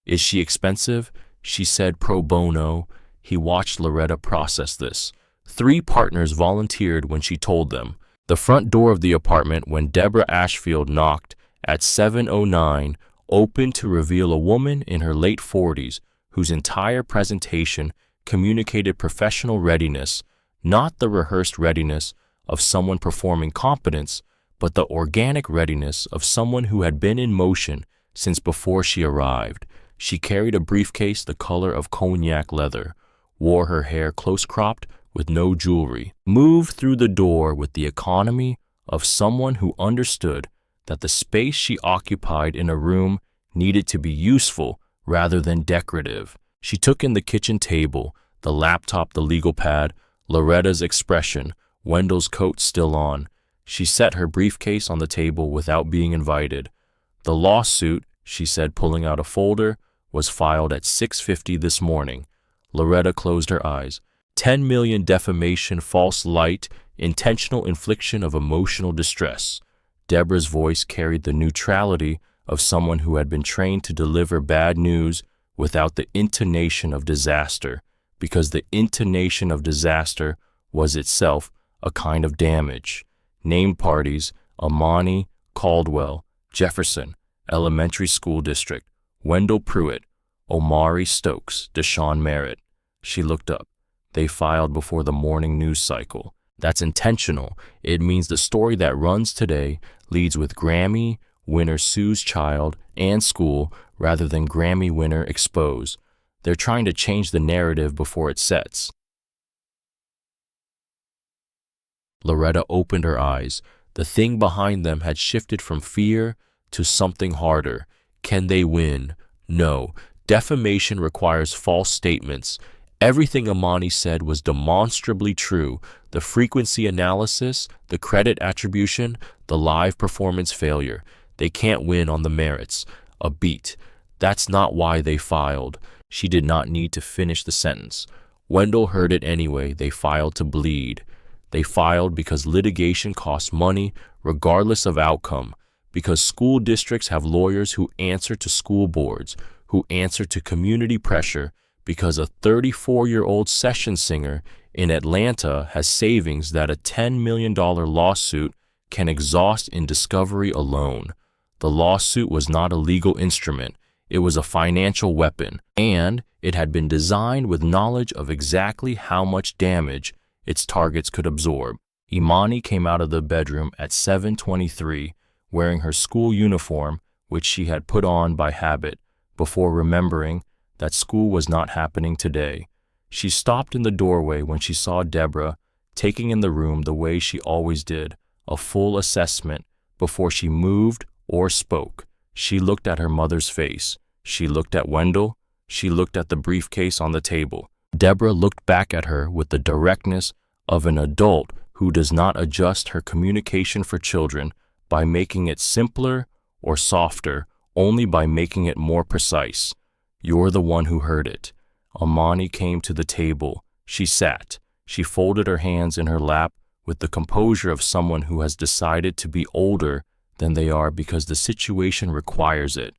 "Is she expensive?" She said pro bono. He watched Loretta process this. 3 partners volunteered when she told them. The front door of the apartment, when Deborah Ashfield knocked at 7:09, opened to reveal a woman in her late 40s whose entire presentation communicated professional readiness, not the rehearsed readiness of someone performing competence, but the organic readiness of someone who had been in motion since before she arrived. She carried a briefcase the color of cognac leather, wore her hair close-cropped with no jewelry, moved through the door with the economy of someone who understood that the space she occupied in a room needed to be useful rather than decorative. She took in the kitchen table, the laptop, the legal pad, Loretta's expression, Wendell's coat still on. She set her briefcase on the table without being invited. The lawsuit, she said, pulling out a folder, was filed at 6:50 this morning. Loretta closed her eyes. 10 million defamation, false light, intentional infliction of emotional distress. Deborah's voice carried the neutrality of someone who had been trained to deliver bad news without the intonation of disaster, because the intonation of disaster was itself a kind of damage. Named parties: Amani, Caldwell, Jefferson Elementary School District, Wendell Pruitt, Omari Stokes, Deshaun Merritt. She looked up. They filed before the morning news cycle. That's intentional. It means the story that runs today leads with Grammy winner Sue's child and school rather than Grammy winner expose. They're trying to change the narrative before it sets. Loretta opened her eyes. The thing behind them had shifted from fear to something harder. Can they win? No. Defamation requires false statements. Everything Amani said was demonstrably true. The frequency analysis, the credit attribution, the live performance failure. They can't win on the merits. A beat. That's not why they filed. She did not need to finish the sentence. Wendell heard it anyway. They filed to bleed. They filed because litigation costs money regardless of outcome, because school districts have lawyers who answer to school boards, who answer to community pressure, because a 34-year-old session singer in Atlanta has savings that a $10 million lawsuit can exhaust in discovery alone. The lawsuit was not a legal instrument. It was a financial weapon, and it had been designed with knowledge of exactly how much damage its targets could absorb. Imani came out of the bedroom at 7:23, wearing her school uniform, which she had put on by habit, before remembering that school was not happening today. She stopped in the doorway when she saw Deborah, taking in the room the way she always did, a full assessment, before she moved or spoke. She looked at her mother's face. She looked at Wendell. She looked at the briefcase on the table. Deborah looked back at her with the directness of an adult who does not adjust her communication for children by making it simpler or softer, only by making it more precise. You're the one who heard it. Amani came to the table. She sat. She folded her hands in her lap with the composure of someone who has decided to be older than they are because the situation requires it.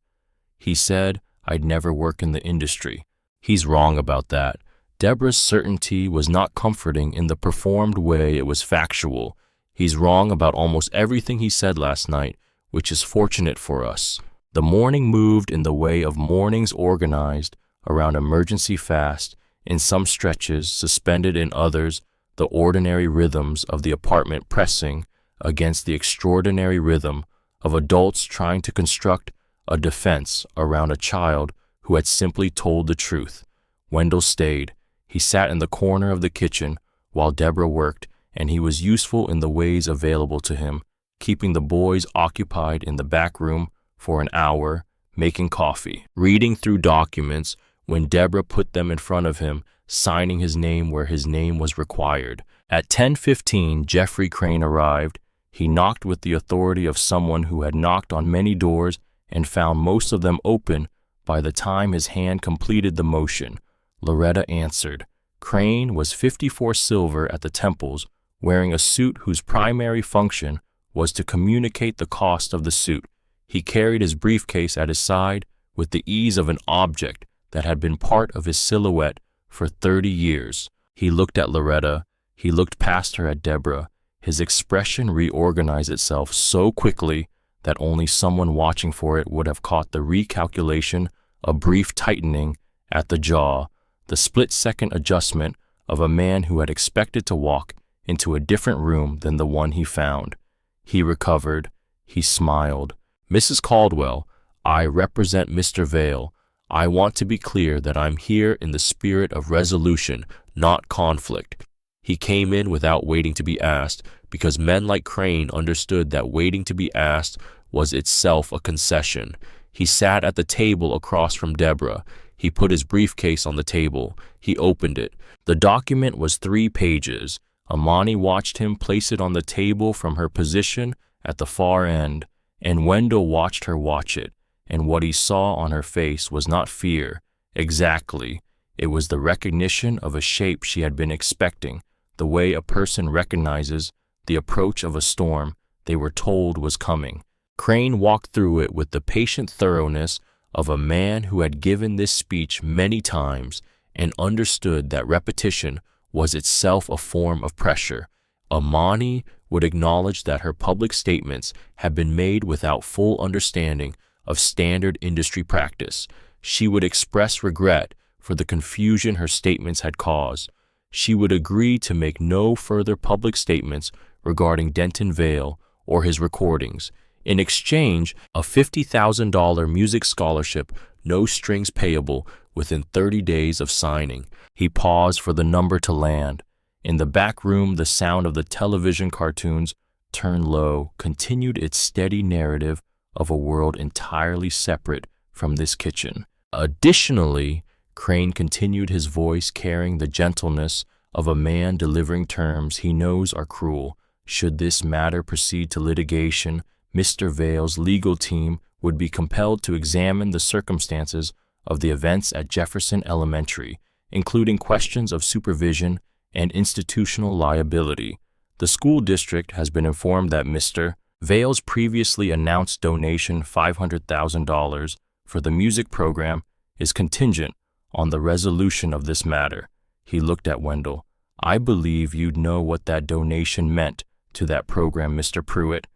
He said, "I'd never work in the industry." He's wrong about that. Deborah's certainty was not comforting in the performed way, it was factual. He's wrong about almost everything he said last night, which is fortunate for us. The morning moved in the way of mornings organized around emergency fast, in some stretches, suspended in others, the ordinary rhythms of the apartment pressing against the extraordinary rhythm of adults trying to construct a defense around a child who had simply told the truth. Wendell stayed. He sat in the corner of the kitchen while Deborah worked, and he was useful in the ways available to him, keeping the boys occupied in the back room for an hour, making coffee, reading through documents when Deborah put them in front of him, signing his name where his name was required. At 10:15, Jeffrey Crane arrived. He knocked with the authority of someone who had knocked on many doors and found most of them open by the time his hand completed the motion. Loretta answered. Crane was 54 silver at the temples, wearing a suit whose primary function was to communicate the cost of the suit. He carried his briefcase at his side with the ease of an object that had been part of his silhouette for 30 years. He looked at Loretta. He looked past her at Deborah. His expression reorganized itself so quickly that only someone watching for it would have caught the recalculation, a brief tightening at the jaw, the split-second adjustment of a man who had expected to walk into a different room than the one he found. He recovered. He smiled. "Mrs. Caldwell, I represent Mr. Vale. I want to be clear that I'm here in the spirit of resolution, not conflict. He came in without waiting to be asked, because men like Crane understood that waiting to be asked was itself a concession. He sat at the table across from Deborah. He put his briefcase on the table. He opened it. The document was 3 pages. Imani watched him place it on the table from her position at the far end, and Wendell watched her watch it. And what he saw on her face was not fear. Exactly. It was the recognition of a shape she had been expecting, the way a person recognizes the approach of a storm they were told was coming. Crane walked through it with the patient thoroughness of a man who had given this speech many times and understood that repetition was itself a form of pressure. Imani would acknowledge that her public statements had been made without full understanding of standard industry practice. She would express regret for the confusion her statements had caused. She would agree to make no further public statements regarding Denton Vale or his recordings. In exchange, a $50,000 music scholarship, no strings payable, within 30 days of signing. He paused for the number to land. In the back room, the sound of the television cartoons, turned low, continued its steady narrative of a world entirely separate from this kitchen. Additionally, Crane continued, his voice carrying the gentleness of a man delivering terms he knows are cruel. Should this matter proceed to litigation, Mr. Vale's legal team would be compelled to examine the circumstances of the events at Jefferson Elementary, including questions of supervision and institutional liability. The school district has been informed that Mr. Vale's previously announced donation $500,000 for the music program is contingent on the resolution of this matter. He looked at Wendell. I believe you'd know what that donation meant to that program, Mr. Pruitt.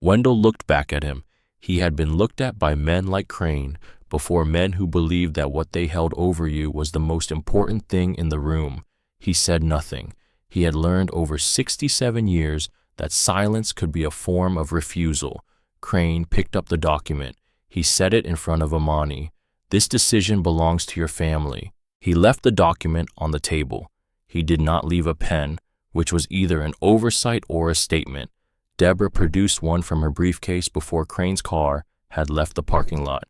Wendell looked back at him. He had been looked at by men like Crane before, men who believed that what they held over you was the most important thing in the room. He said nothing. He had learned over 67 years that silence could be a form of refusal. Crane picked up the document. He set it in front of Imani. This decision belongs to your family. He left the document on the table. He did not leave a pen, which was either an oversight or a statement. Deborah produced one from her briefcase before Crane's car had left the parking lot.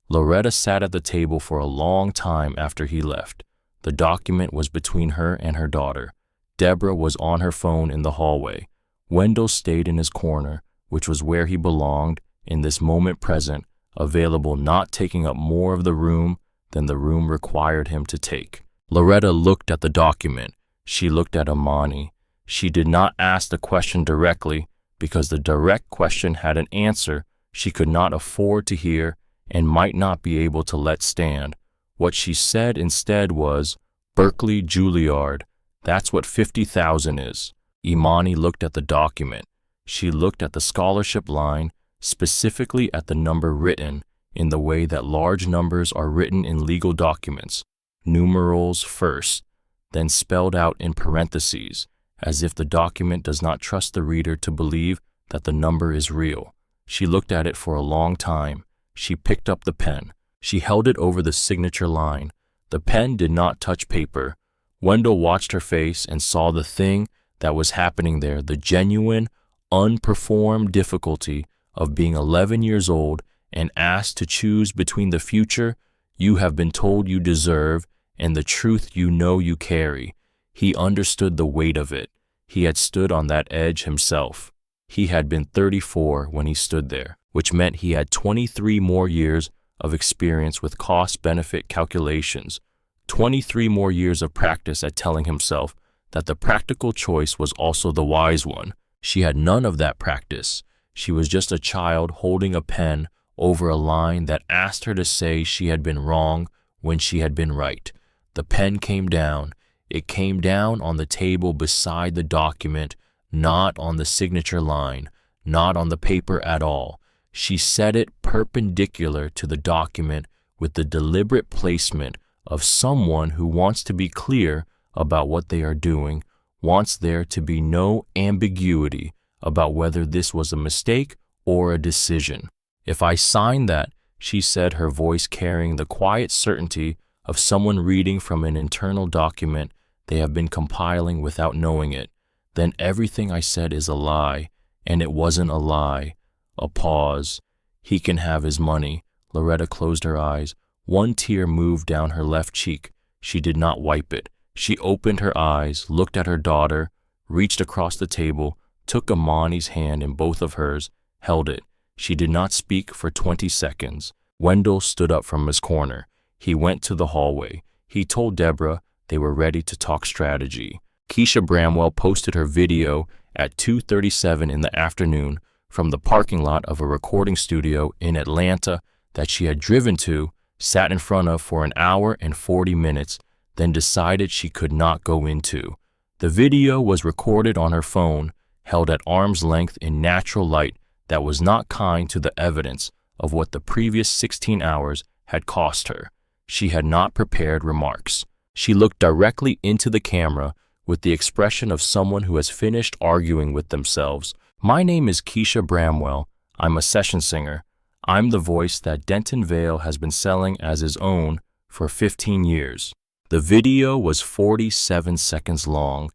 Loretta sat at the table for a long time after he left. The document was between her and her daughter. Deborah was on her phone in the hallway. Wendell stayed in his corner, which was where he belonged in this moment present, available, not taking up more of the room than the room required him to take. Loretta looked at the document. She looked at Imani. She did not ask the question directly, because the direct question had an answer she could not afford to hear and might not be able to let stand. What she said instead was, Berkeley Juilliard, that's what 50,000 is. Imani looked at the document. She looked at the scholarship line, specifically at the number written in the way that large numbers are written in legal documents, numerals first, then spelled out in parentheses, as if the document does not trust the reader to believe that the number is real. She looked at it for a long time. She picked up the pen. She held it over the signature line. The pen did not touch paper. Wendell watched her face and saw the thing that was happening there, the genuine, unperformed difficulty of being 11 years old and asked to choose between the future you have been told you deserve and the truth you know you carry. He understood the weight of it. He had stood on that edge himself. He had been 34 when he stood there, which meant he had 23 more years of experience with cost-benefit calculations, 23 more years of practice at telling himself that the practical choice was also the wise one. She had none of that practice. She was just a child holding a pen over a line that asked her to say she had been wrong when she had been right. The pen came down. It came down on the table beside the document, not on the signature line, not on the paper at all. She set it perpendicular to the document with the deliberate placement of someone who wants to be clear about what they are doing, wants there to be no ambiguity about whether this was a mistake or a decision. If I sign that, she said, her voice carrying the quiet certainty of someone reading from an internal document they have been compiling without knowing it, then everything I said is a lie, and it wasn't a lie. A pause. He can have his money. Loretta closed her eyes. One tear moved down her left cheek. She did not wipe it. She opened her eyes, looked at her daughter, reached across the table, took Imani's hand in both of hers, held it. She did not speak for 20 seconds. Wendell stood up from his corner. He went to the hallway. He told Deborah they were ready to talk strategy. Keisha Bramwell posted her video at 2:37 in the afternoon from the parking lot of a recording studio in Atlanta that she had driven to, sat in front of for an hour and 40 minutes, then decided she could not go into. The video was recorded on her phone, held at arm's length in natural light that was not kind to the evidence of what the previous 16 hours had cost her. She had not prepared remarks. She looked directly into the camera with the expression of someone who has finished arguing with themselves. My name is Keisha Bramwell. I'm a session singer. I'm the voice that Denton Vale has been selling as his own for 15 years. The video was 47 seconds long.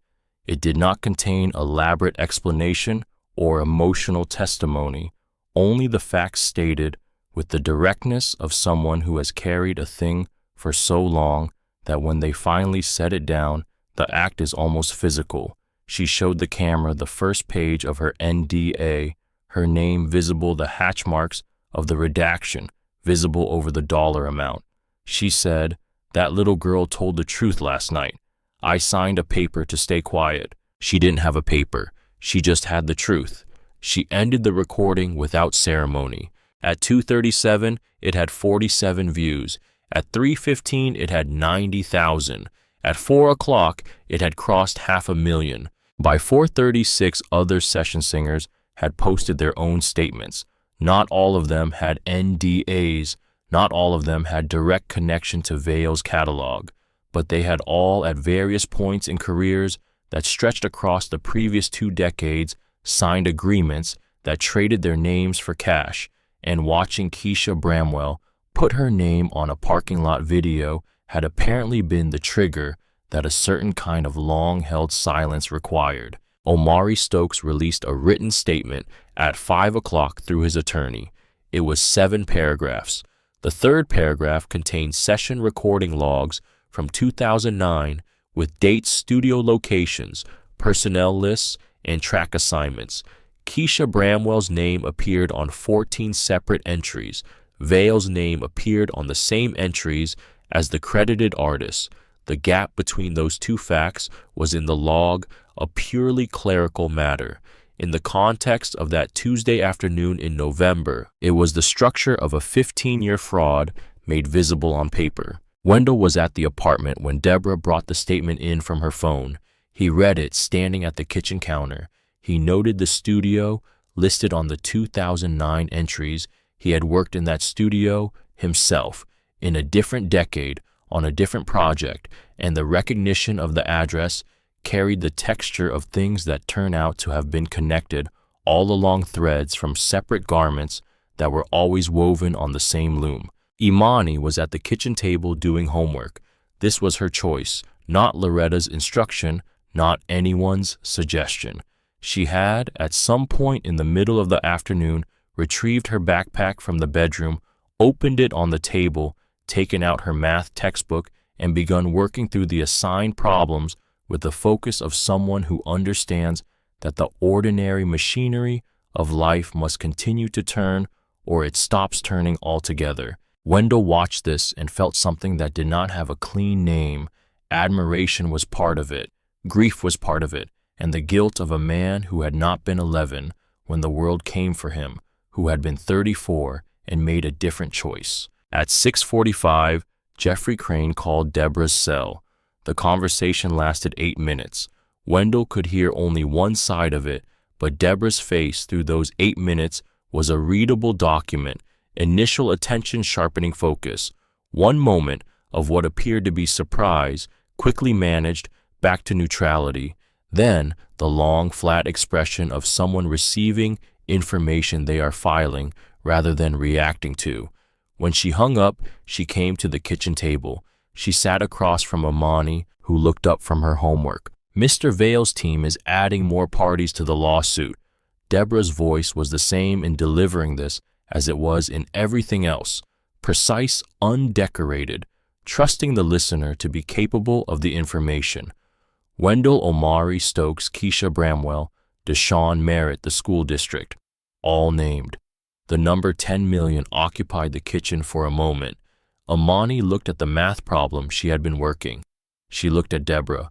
It did not contain elaborate explanation or emotional testimony, only the facts stated with the directness of someone who has carried a thing for so long that when they finally set it down, the act is almost physical. She showed the camera the first page of her NDA, her name visible, the hatch marks of the redaction visible over the dollar amount. She said, "That little girl told the truth last night. I signed a paper to stay quiet." She didn't have a paper. She just had the truth. She ended the recording without ceremony. At 2:37, it had 47 views. At 3:15, it had 90,000. At 4 o'clock, it had crossed 500,000. By 4:36, other session singers had posted their own statements. Not all of them had NDAs. Not all of them had direct connection to Vale's catalog, but they had all, at various points in careers that stretched across the previous 2 decades, signed agreements that traded their names for cash, and watching Keisha Bramwell put her name on a parking lot video had apparently been the trigger that a certain kind of long-held silence required. Omari Stokes released a written statement at 5 o'clock through his attorney. It was 7 paragraphs. The third paragraph contained session recording logs from 2009 with dates, studio locations, personnel lists, and track assignments. Keisha Bramwell's name appeared on 14 separate entries. Vale's name appeared on the same entries as the credited artist. The gap between those two facts was in the log, a purely clerical matter. In the context of that Tuesday afternoon in November, it was the structure of a 15-year fraud made visible on paper. Wendell was at the apartment when Deborah brought the statement in from her phone. He read it standing at the kitchen counter. He noted the studio listed on the 2009 entries. He had worked in that studio himself in a different decade on a different project, and the recognition of the address carried the texture of things that turn out to have been connected all along threads from separate garments that were always woven on the same loom. Imani was at the kitchen table doing homework. This was her choice, not Loretta's instruction, not anyone's suggestion. She had, at some point in the middle of the afternoon, retrieved her backpack from the bedroom, opened it on the table, taken out her math textbook, and begun working through the assigned problems with the focus of someone who understands that the ordinary machinery of life must continue to turn or it stops turning altogether. Wendell watched this and felt something that did not have a clean name. Admiration was part of it, grief was part of it, and the guilt of a man who had not been 11 when the world came for him, who had been 34 and made a different choice. At 6:45, Jeffrey Crane called Deborah's cell. The conversation lasted 8 minutes. Wendell could hear only one side of it, but Deborah's face through those 8 minutes was a readable document, initial attention-sharpening focus. One moment of what appeared to be surprise, quickly managed back to neutrality. Then the long, flat expression of someone receiving information they are filing rather than reacting to. When she hung up, she came to the kitchen table. She sat across from Amani, who looked up from her homework. Mr. Vale's team is adding more parties to the lawsuit. Deborah's voice was the same in delivering this as it was in everything else, precise, undecorated, trusting the listener to be capable of the information. Wendell, Omari, Stokes, Keisha Bramwell, Deshaun Merritt, the school district, all named. The number 10 million occupied the kitchen for a moment. Amani looked at the math problem she had been working. She looked at Deborah.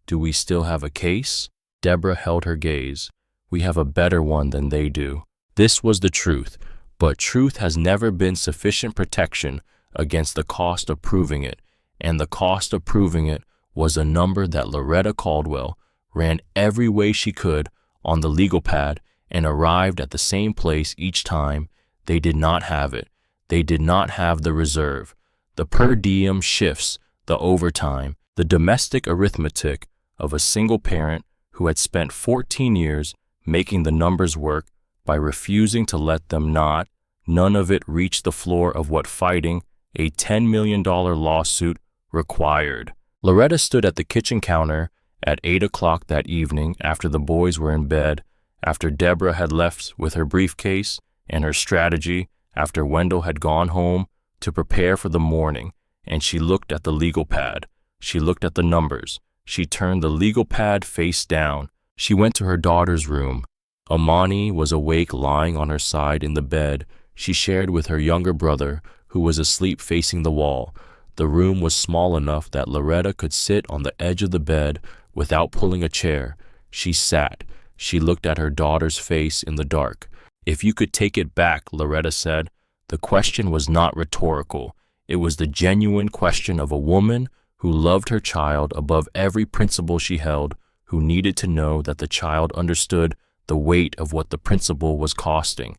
Do we still have a case? Deborah held her gaze. We have a better one than they do. This was the truth, but truth has never been sufficient protection against the cost of proving it, and the cost of proving it was a number that Loretta Caldwell ran every way she could on the legal pad and arrived at the same place each time. They did not have it. They did not have the reserve, the per diem shifts, the overtime, the domestic arithmetic of a single parent who had spent 14 years making the numbers work by refusing to let them not. None of it reached the floor of what fighting a $10 million lawsuit required. Loretta stood at the kitchen counter at 8 o'clock that evening after the boys were in bed, after Deborah had left with her briefcase and her strategy, after Wendell had gone home to prepare for the morning, and she looked at the legal pad. She looked at the numbers. She turned the legal pad face down. She went to her daughter's room. Amani was awake, lying on her side in the bed she shared with her younger brother, who was asleep facing the wall. The room was small enough that Loretta could sit on the edge of the bed without pulling a chair. She sat. She looked at her daughter's face in the dark. If you could take it back, Loretta said. The question was not rhetorical. It was the genuine question of a woman who loved her child above every principle she held, who needed to know that the child understood the weight of what the principle was costing.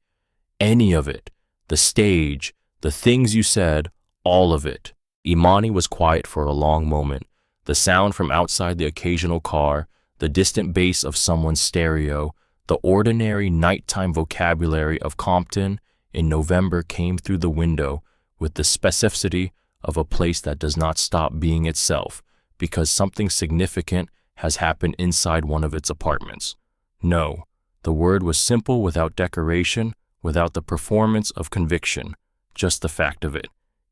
Any of it. The stage, the things you said, all of it. Imani was quiet for a long moment. The sound from outside the occasional car, the distant bass of someone's stereo, the ordinary nighttime vocabulary of Compton in November came through the window with the specificity of a place that does not stop being itself because something significant has happened inside one of its apartments. No, the word was simple, without decoration, without the performance of conviction, just the fact of it.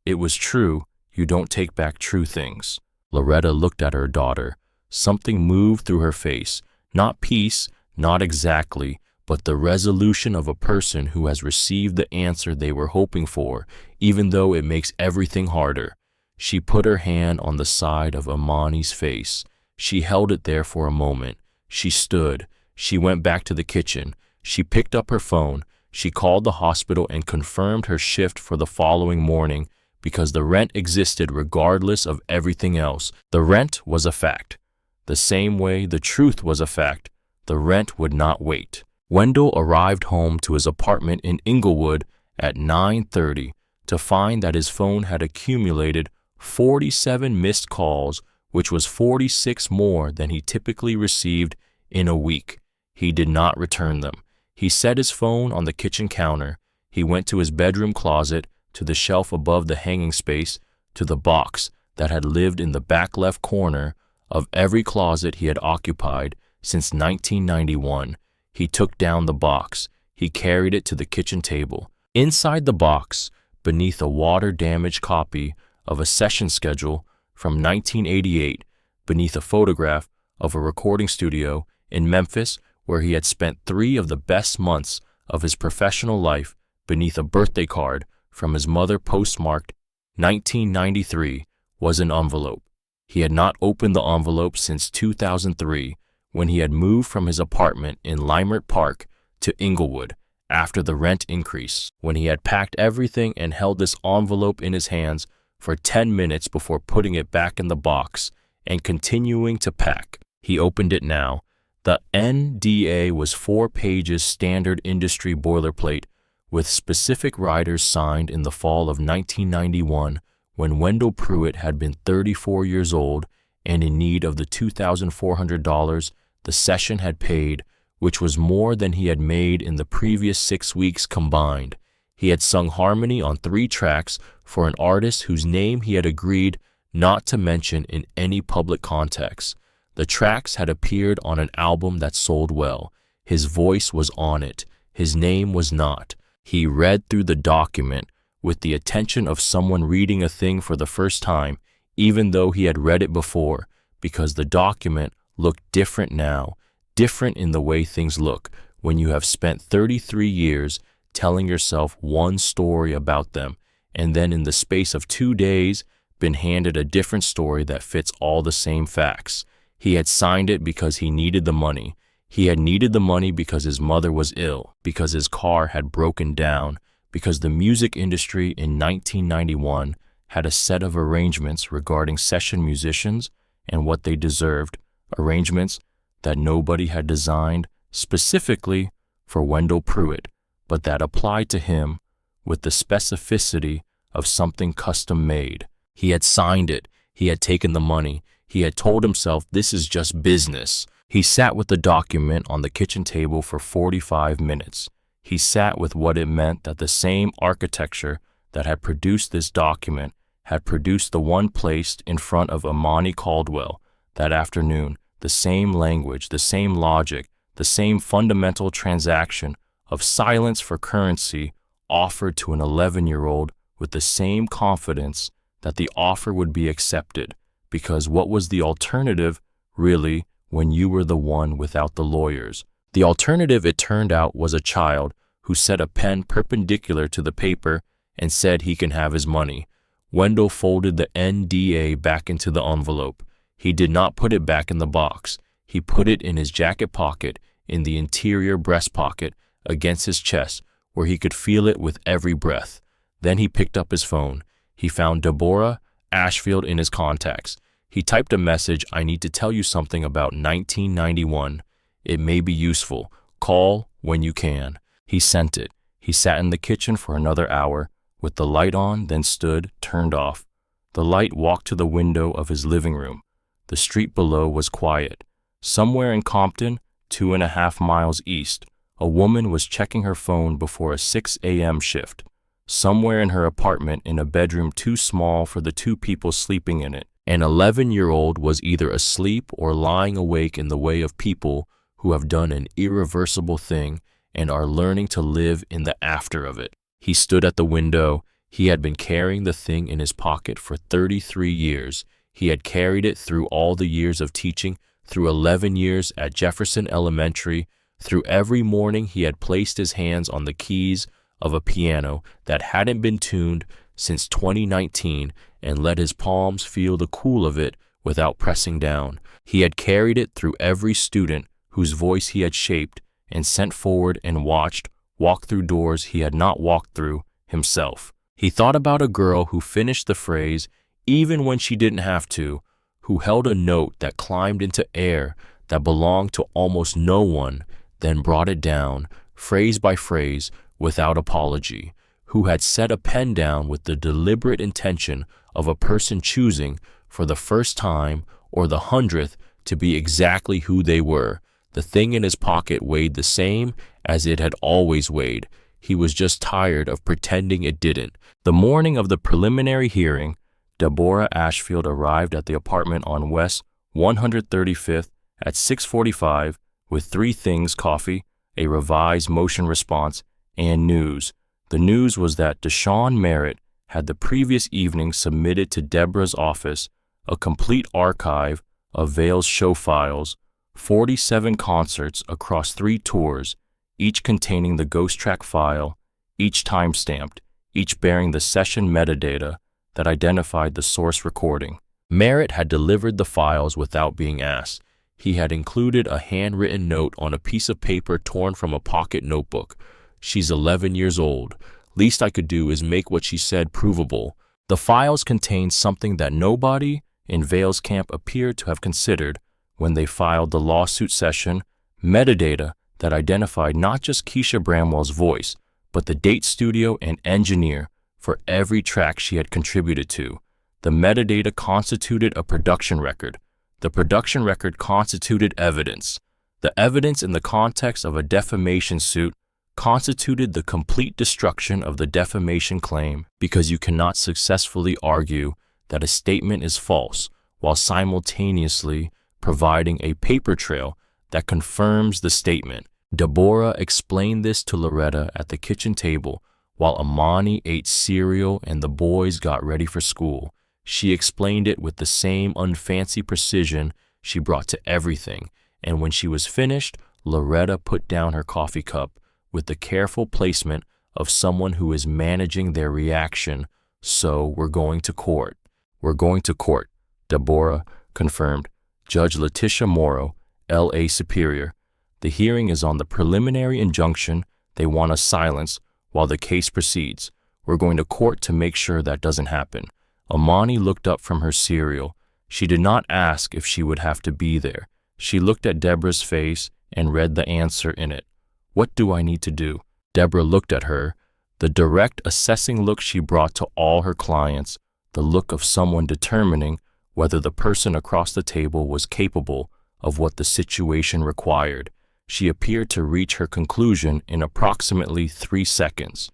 It was true. You don't take back true things. Loretta looked at her daughter. Something moved through her face. Not peace, not exactly, but the resolution of a person who has received the answer they were hoping for, even though it makes everything harder. She put her hand on the side of Amani's face. She held it there for a moment. She stood. She went back to the kitchen. She picked up her phone. She called the hospital and confirmed her shift for the following morning because the rent existed regardless of everything else. The rent was a fact. The same way the truth was a fact, the rent would not wait. Wendell arrived home to his apartment in Inglewood at 9:30 to find that his phone had accumulated 47 missed calls, which was 46 more than he typically received in a week. He did not return them. He set his phone on the kitchen counter. He went to his bedroom closet, to the shelf above the hanging space, to the box that had lived in the back left corner of every closet he had occupied since 1991. He took down the box. He carried it to the kitchen table. Inside the box, beneath a water-damaged copy of a session schedule from 1988, beneath a photograph of a recording studio in Memphis where he had spent 3 of the best months of his professional life, beneath a birthday card from his mother postmarked 1993, was an envelope. He had not opened the envelope since 2003, when he had moved from his apartment in Limerick Park to Inglewood after the rent increase, when he had packed everything and held this envelope in his hands for 10 minutes before putting it back in the box and continuing to pack. He opened it now. The NDA was 4 pages standard industry boilerplate with specific riders signed in the fall of 1991 when Wendell Pruitt had been 34 years old and in need of the $2,400 the session had paid which was more than he had made in the previous 6 weeks combined. He had sung harmony on 3 tracks for an artist whose name he had agreed not to mention in any public context. The tracks had appeared on an album that sold well. His voice was on it. His name was not. He read through the document with the attention of someone reading a thing for the first time, even though he had read it before, because the document looked different now, different in the way things look when you have spent 33 years telling yourself one story about them, and then in the space of 2 days been handed a different story that fits all the same facts. He had signed it because he needed the money. He had needed the money because his mother was ill, because his car had broken down, because the music industry in 1991 had a set of arrangements regarding session musicians and what they deserved, arrangements that nobody had designed specifically for Wendell Pruitt, but that applied to him with the specificity of something custom-made. He had signed it. He had taken the money. He had told himself, this is just business. He sat with the document on the kitchen table for 45 minutes. He sat with what it meant that the same architecture that had produced this document had produced the one placed in front of Imani Caldwell that afternoon, the same language, the same logic, the same fundamental transaction of silence for currency offered to an 11-year-old with the same confidence that the offer would be accepted, because what was the alternative, really, when you were the one without the lawyers? The alternative, it turned out, was a child who set a pen perpendicular to the paper and said he can have his money. Wendell folded the NDA back into the envelope. He did not put it back in the box. He put it in his jacket pocket, in the interior breast pocket, against his chest, where he could feel it with every breath. Then he picked up his phone. He found Deborah Ashfield in his contacts. He typed a message, I need to tell you something about 1991. It may be useful. Call when you can. He sent it. He sat in the kitchen for another hour, with the light on, then stood, turned off. The light walked to the window of his living room. The street below was quiet. Somewhere in Compton, 2.5 miles east, a woman was checking her phone before a 6 a.m. shift. Somewhere in her apartment, in a bedroom too small for the 2 people sleeping in it, an 11-year-old was either asleep or lying awake in the way of people who have done an irreversible thing and are learning to live in the after of it. He stood at the window. He had been carrying the thing in his pocket for 33 years. He had carried it through all the years of teaching, through 11 years at Jefferson Elementary. Through every morning he had placed his hands on the keys of a piano that hadn't been tuned since 2019 and let his palms feel the cool of it without pressing down. He had carried it through every student whose voice he had shaped and sent forward and watched walk through doors he had not walked through himself. He thought about a girl who finished the phrase even when she didn't have to, who held a note that climbed into air that belonged to almost no one, then brought it down, phrase by phrase, without apology, who had set a pen down with the deliberate intention of a person choosing, for the first time or the 100th, to be exactly who they were. The thing in his pocket weighed the same as it had always weighed. He was just tired of pretending it didn't. The morning of the preliminary hearing, Deborah Ashfield arrived at the apartment on West 135th at 6:45 with 3 things: coffee, a revised motion response, and news. The news was that Deshaun Merritt had the previous evening submitted to Deborah's office a complete archive of Vale's show files, 47 concerts across 3 tours, each containing the ghost track file, each time-stamped, each bearing the session metadata that identified the source recording. Merritt had delivered the files without being asked. He had included a handwritten note on a piece of paper torn from a pocket notebook. She's 11 years old. Least I could do is make what she said provable. The files contained something that nobody in Vale's camp appeared to have considered when they filed the lawsuit session: metadata that identified not just Keisha Bramwell's voice, but the date, studio, and engineer for every track she had contributed to. The metadata constituted a production record. The production record constituted evidence. The evidence in the context of a defamation suit constituted the complete destruction of the defamation claim because you cannot successfully argue that a statement is false while simultaneously providing a paper trail that confirms the statement. Deborah explained this to Loretta at the kitchen table while Amani ate cereal and the boys got ready for school. She explained it with the same unfancy precision she brought to everything, and when she was finished, Loretta put down her coffee cup with the careful placement of someone who is managing their reaction. So we're going to court. We're going to court, Deborah confirmed. Judge Letitia Morrow, L.A. Superior. The hearing is on the preliminary injunction they want us silence while the case proceeds. We're going to court to make sure that doesn't happen. Amani looked up from her cereal. She did not ask if she would have to be there. She looked at Deborah's face and read the answer in it. What do I need to do? Deborah looked at her, the direct, assessing look she brought to all her clients, the look of someone determining whether the person across the table was capable of what the situation required. She appeared to reach her conclusion in approximately 3 seconds.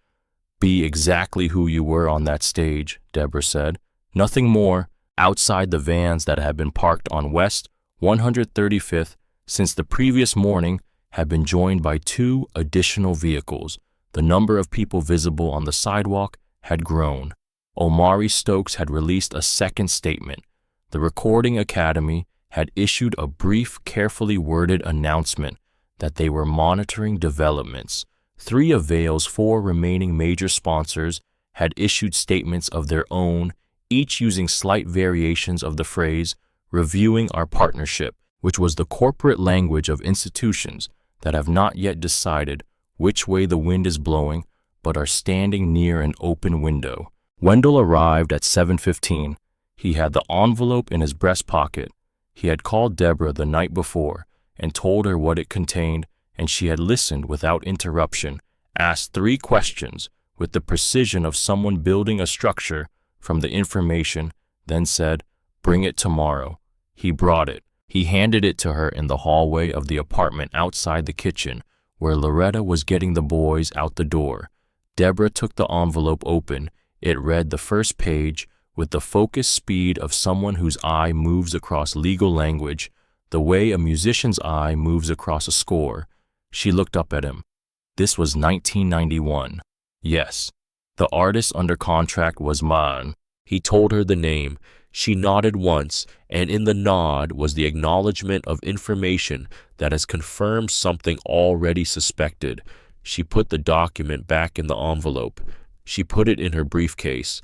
Be exactly who you were on that stage, Deborah said. Nothing more, outside the vans that had been parked on West 135th since the previous morning had been joined by 2 additional vehicles. The number of people visible on the sidewalk had grown. Omari Stokes had released a second statement. The Recording Academy had issued a brief, carefully worded announcement that they were monitoring developments. 3 of Vail's 4 remaining major sponsors had issued statements of their own, each using slight variations of the phrase, reviewing our partnership, which was the corporate language of institutions that have not yet decided which way the wind is blowing, but are standing near an open window. Wendell arrived at 7:15. He had the envelope in his breast pocket. He had called Deborah the night before and told her what it contained, and she had listened without interruption, asked 3 questions with the precision of someone building a structure from the information, then said, "Bring it tomorrow." He brought it. He handed it to her in the hallway of the apartment outside the kitchen, where Loretta was getting the boys out the door. Deborah took the envelope open. It read the first page with the focused speed of someone whose eye moves across legal language, the way a musician's eye moves across a score. She looked up at him. This was 1991. Yes, the artist under contract was mine. He told her the name. She nodded once, and in the nod was the acknowledgement of information that has confirmed something already suspected. She put the document back in the envelope. She put it in her briefcase.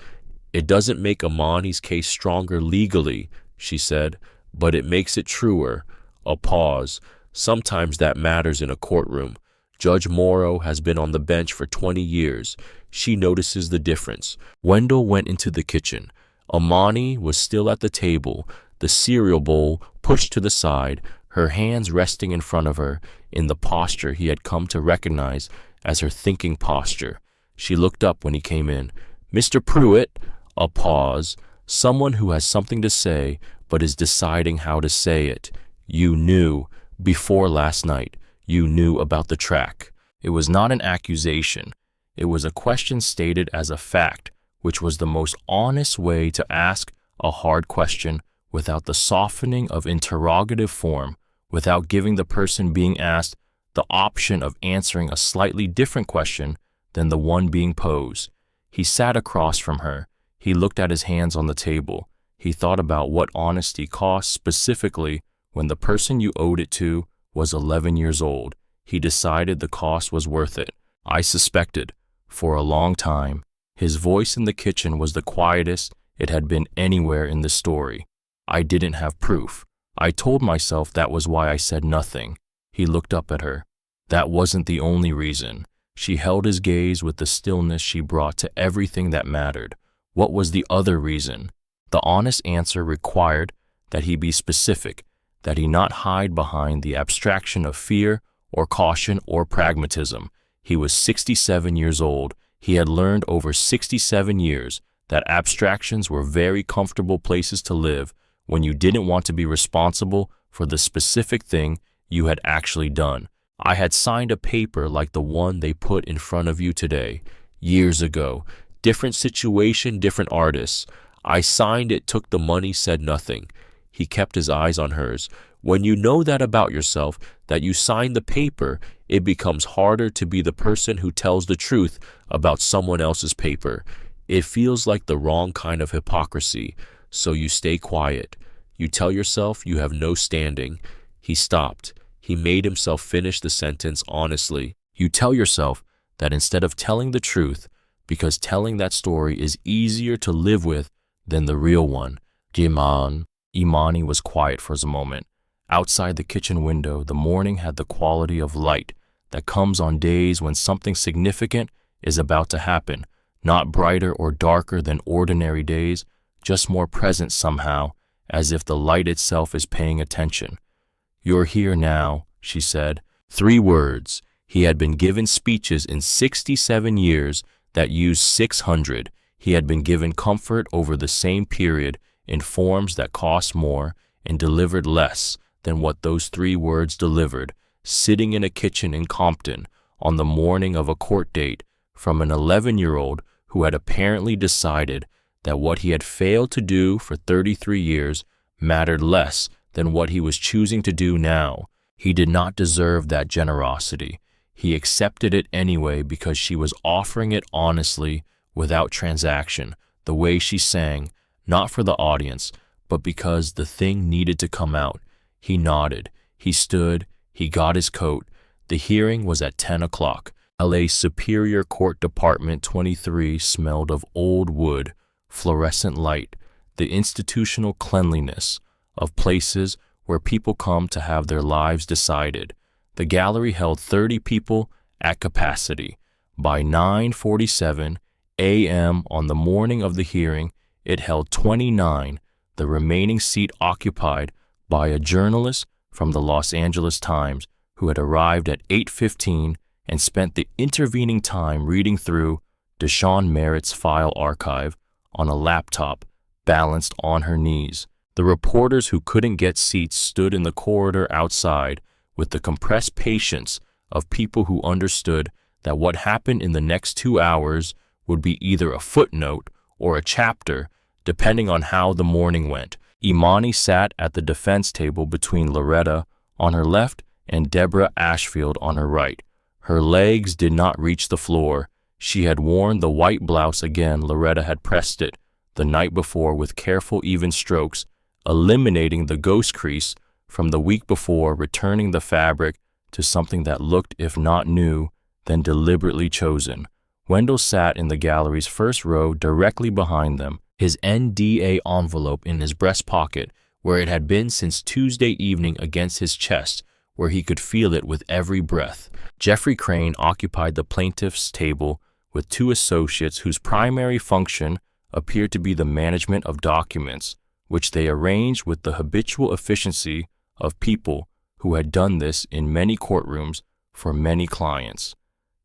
It doesn't make Amani's case stronger legally, she said, but it makes it truer. A pause. Sometimes that matters in a courtroom. Judge Morrow has been on the bench for 20 years. She notices the difference. Wendell went into the kitchen. Amani was still at the table, the cereal bowl pushed to the side, her hands resting in front of her in the posture he had come to recognize as her thinking posture. She looked up when he came in. "Mr. Pruitt." A pause. Someone who has something to say but is deciding how to say it. "You knew before last night. You knew about the track." It was not an accusation. It was a question stated as a fact, which was the most honest way to ask a hard question without the softening of interrogative form, without giving the person being asked the option of answering a slightly different question than the one being posed. He sat across from her. He looked at his hands on the table. He thought about what honesty cost, specifically when the person you owed it to was 11 years old. He decided the cost was worth it. I suspected, for a long time. His voice in the kitchen was the quietest it had been anywhere in the story. I didn't have proof. I told myself that was why I said nothing. He looked up at her. That wasn't the only reason. She held his gaze with the stillness she brought to everything that mattered. What was the other reason? The honest answer required that he be specific, that he not hide behind the abstraction of fear or caution or pragmatism. He was 67 years old. He had learned over 67 years that abstractions were very comfortable places to live when you didn't want to be responsible for the specific thing you had actually done. I had signed a paper like the one they put in front of you today, years ago. Different situation, different artists. I signed it, took the money, said nothing. He kept his eyes on hers. When you know that about yourself, that you signed the paper, it becomes harder to be the person who tells the truth about someone else's paper. It feels like the wrong kind of hypocrisy, so you stay quiet. You tell yourself you have no standing. He stopped. He made himself finish the sentence honestly. You tell yourself that instead of telling the truth, because telling that story is easier to live with than the real one. Imani was quiet for a moment. Outside the kitchen window, the morning had the quality of light that comes on days when something significant is about to happen, not brighter or darker than ordinary days, just more present somehow, as if the light itself is paying attention. "You're here now," she said. 3 words. He had been given speeches in 67 years that used 600. He had been given comfort over the same period in forms that cost more and delivered less than what those 3 words delivered, sitting in a kitchen in Compton on the morning of a court date from an 11-year-old who had apparently decided that what he had failed to do for 33 years mattered less than what he was choosing to do now. He did not deserve that generosity. He accepted it anyway because she was offering it honestly, without transaction, the way she sang, not for the audience, but because the thing needed to come out. He nodded. He stood. He got his coat. The hearing was at 10 o'clock. LA Superior Court Department 23 smelled of old wood, fluorescent light, the institutional cleanliness of places where people come to have their lives decided. The gallery held 30 people at capacity. By 9:47 a.m. on the morning of the hearing, it held 29, the remaining seat occupied by a journalist from the Los Angeles Times who had arrived at 8:15 and spent the intervening time reading through Deshaun Merritt's file archive on a laptop balanced on her knees. The reporters who couldn't get seats stood in the corridor outside with the compressed patience of people who understood that what happened in the next 2 hours would be either a footnote or a chapter, depending on how the morning went. Imani sat at the defense table between Loretta on her left and Deborah Ashfield on her right. Her legs did not reach the floor. She had worn the white blouse again. Loretta had pressed it the night before with careful even strokes, eliminating the ghost crease from the week before, returning the fabric to something that looked, if not new, then deliberately chosen. Wendell sat in the gallery's first row directly behind them, his NDA envelope in his breast pocket, where it had been since Tuesday evening against his chest, where he could feel it with every breath. Jeffrey Crane occupied the plaintiff's table with 2 associates whose primary function appeared to be the management of documents, which they arranged with the habitual efficiency of people who had done this in many courtrooms for many clients.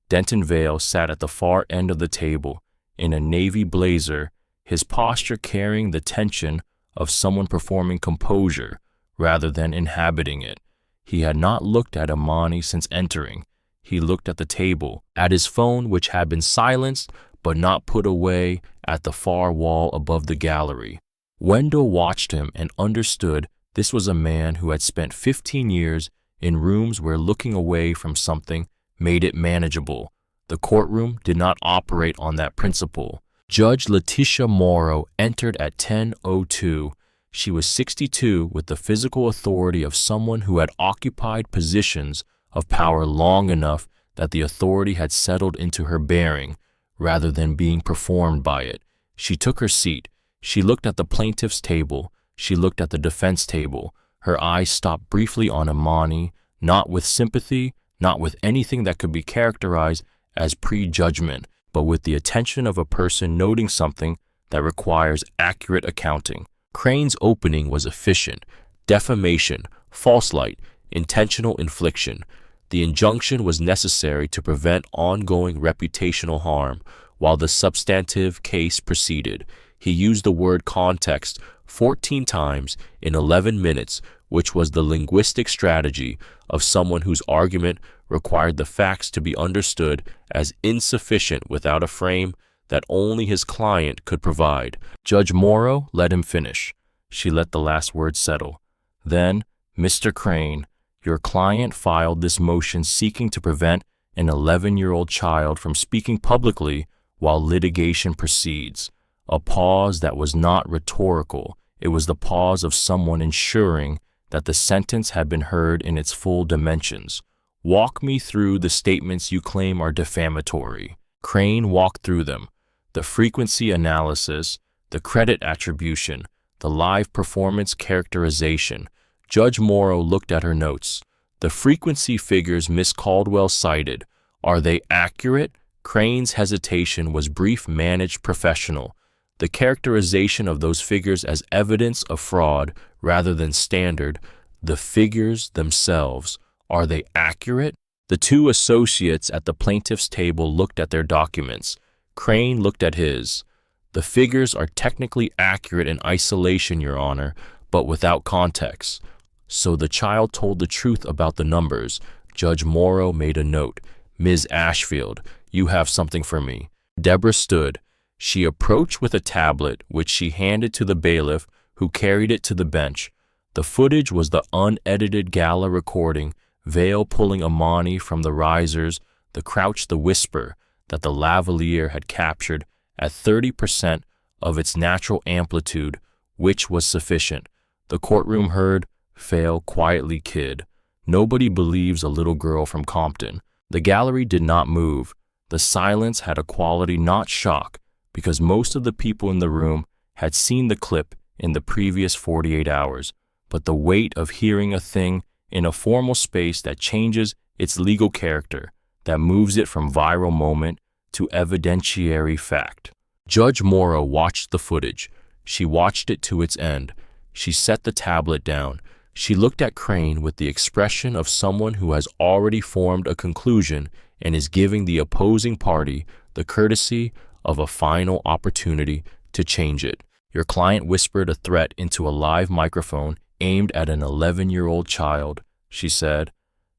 Denton Vale sat at the far end of the table in a navy blazer, his posture carrying the tension of someone performing composure rather than inhabiting it. He had not looked at Imani since entering. He looked at the table, at his phone, which had been silenced but not put away at the far wall above the gallery. Wendell watched him and understood this was a man who had spent 15 years in rooms where looking away from something made it manageable. The courtroom did not operate on that principle. Judge Letitia Morrow entered at 10:02. She was 62 with the physical authority of someone who had occupied positions of power long enough that the authority had settled into her bearing rather than being performed by it. She took her seat. She looked at the plaintiff's table. She looked at the defense table. Her eyes stopped briefly on Imani, not with sympathy, not with anything that could be characterized as prejudgment, but with the attention of a person noting something that requires accurate accounting. Crane's opening was efficient: defamation, false light, intentional infliction. The injunction was necessary to prevent ongoing reputational harm while the substantive case proceeded. He used the word context 14 times in 11 minutes, which was the linguistic strategy of someone whose argument required the facts to be understood as insufficient without a frame that only his client could provide. Judge Morrow let him finish. She let the last word settle. Then, Mr. Crane, your client filed this motion seeking to prevent an 11-year-old child from speaking publicly while litigation proceeds. A pause that was not rhetorical. It was the pause of someone ensuring that the sentence had been heard in its full dimensions. Walk me through the statements you claim are defamatory. Crane walked through them. The frequency analysis, the credit attribution, the live performance characterization. Judge Morrow looked at her notes. The frequency figures Miss Caldwell cited, are they accurate? Crane's hesitation was brief, managed, professional. The characterization of those figures as evidence of fraud rather than standard. The figures themselves, are they accurate? The two associates at the plaintiff's table looked at their documents. Crane looked at his. The figures are technically accurate in isolation, Your Honor, but without context. So the child told the truth about the numbers. Judge Morrow made a note. Ms. Ashfield, you have something for me. Deborah stood. She approached with a tablet, which she handed to the bailiff, who carried it to the bench. The footage was the unedited gala recording, Vale pulling Imani from the risers, the crouch, the whisper that the lavalier had captured at 30% of its natural amplitude, which was sufficient. The courtroom heard, Vale quietly kid. Nobody believes a little girl from Compton. The gallery did not move. The silence had a quality, not shock, because most of the people in the room had seen the clip in the previous 48 hours, but the weight of hearing a thing in a formal space that changes its legal character, that moves it from viral moment to evidentiary fact. Judge Morrow watched the footage. She watched it to its end. She set the tablet down. She looked at Crane with the expression of someone who has already formed a conclusion and is giving the opposing party the courtesy of a final opportunity to change it. Your client whispered a threat into a live microphone aimed at an 11-year-old child, she said.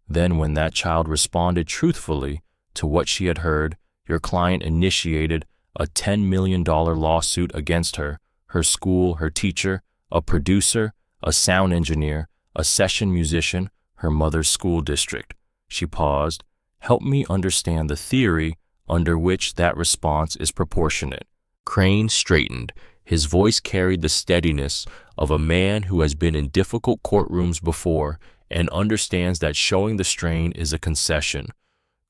Then when that child responded truthfully to what she had heard, your client initiated a $10 million lawsuit against her, her school, her teacher, a producer, a sound engineer, a session musician, her mother's school district. She paused. Help me understand the theory under which that response is proportionate. Crane straightened. His voice carried the steadiness of a man who has been in difficult courtrooms before and understands that showing the strain is a concession.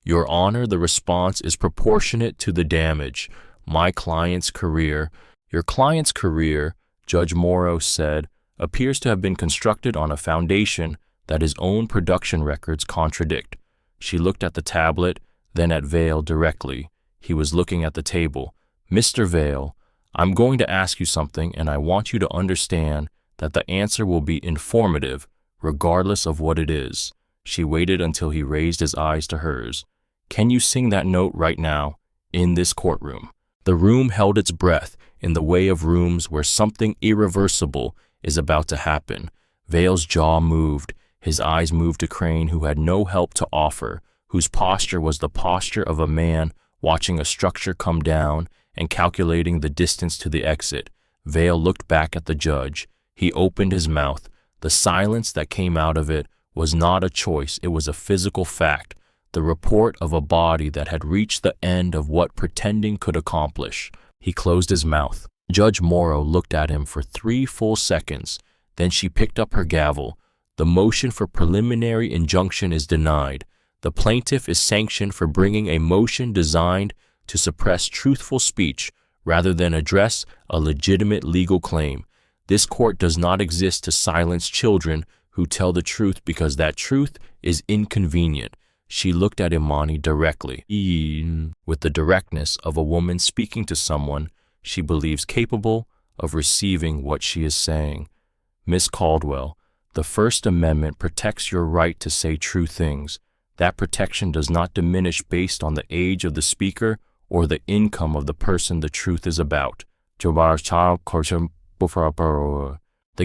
Your Honor, the response is proportionate to the damage. My client's career. Your client's career, Judge Morrow said, appears to have been constructed on a foundation that his own production records contradict. She looked at the tablet, then at Vale directly. He was looking at the table. Mr. Vale, I'm going to ask you something, and I want you to understand that the answer will be informative, regardless of what it is. She waited until he raised his eyes to hers. Can you sing that note right now, in this courtroom? The room held its breath in the way of rooms where something irreversible is about to happen. Vale's jaw moved. His eyes moved to Crane, who had no help to offer, whose posture was the posture of a man watching a structure come down and calculating the distance to the exit. Vale looked back at the judge. He opened his mouth. The silence that came out of it was not a choice, it was a physical fact, the report of a body that had reached the end of what pretending could accomplish. He closed his mouth. Judge Morrow looked at him for 3 full seconds. Then she picked up her gavel. The motion for preliminary injunction is denied. The plaintiff is sanctioned for bringing a motion designed to suppress truthful speech rather than address a legitimate legal claim. This court does not exist to silence children who tell the truth because that truth is inconvenient. She looked at Imani directly, with the directness of a woman speaking to someone she believes capable of receiving what she is saying. Miss Caldwell, the First Amendment protects your right to say true things. That protection does not diminish based on the age of the speaker or the income of the person the truth is about. The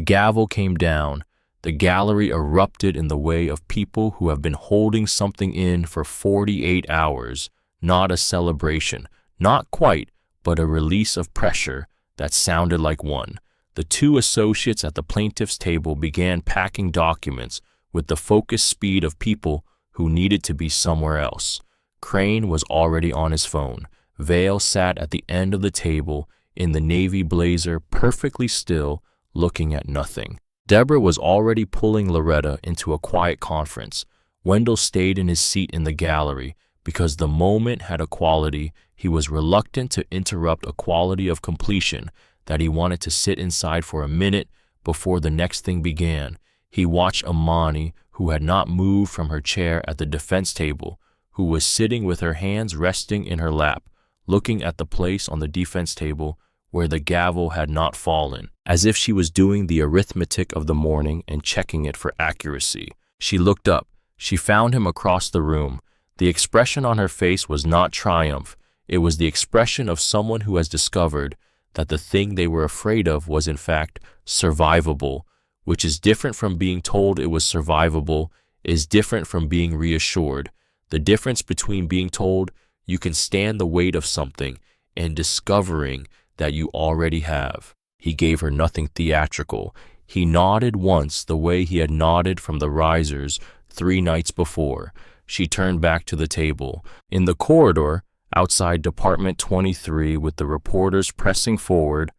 gavel came down. The gallery erupted in the way of people who have been holding something in for 48 hours, not a celebration, not quite, but a release of pressure that sounded like one. The two associates at the plaintiff's table began packing documents with the focused speed of people who needed to be somewhere else. Crane was already on his phone. Vale sat at the end of the table in the navy blazer, perfectly still, looking at nothing. Deborah was already pulling Loretta into a quiet conference. Wendell stayed in his seat in the gallery because the moment had a quality he was reluctant to interrupt, a quality of completion that he wanted to sit inside for a minute before the next thing began. He watched Amani, who had not moved from her chair at the defense table, who was sitting with her hands resting in her lap, looking at the place on the defense table where the gavel had not fallen, as if she was doing the arithmetic of the morning and checking it for accuracy. She looked up. She found him across the room. The expression on her face was not triumph. It was the expression of someone who has discovered that the thing they were afraid of was in fact survivable, which is different from being told it was survivable, is different from being reassured. The difference between being told you can stand the weight of something and discovering that you already have. He gave her nothing theatrical. He nodded once the way he had nodded from the risers 3 nights before. She turned back to the table. In the corridor, outside Department 23, with the reporters pressing forward,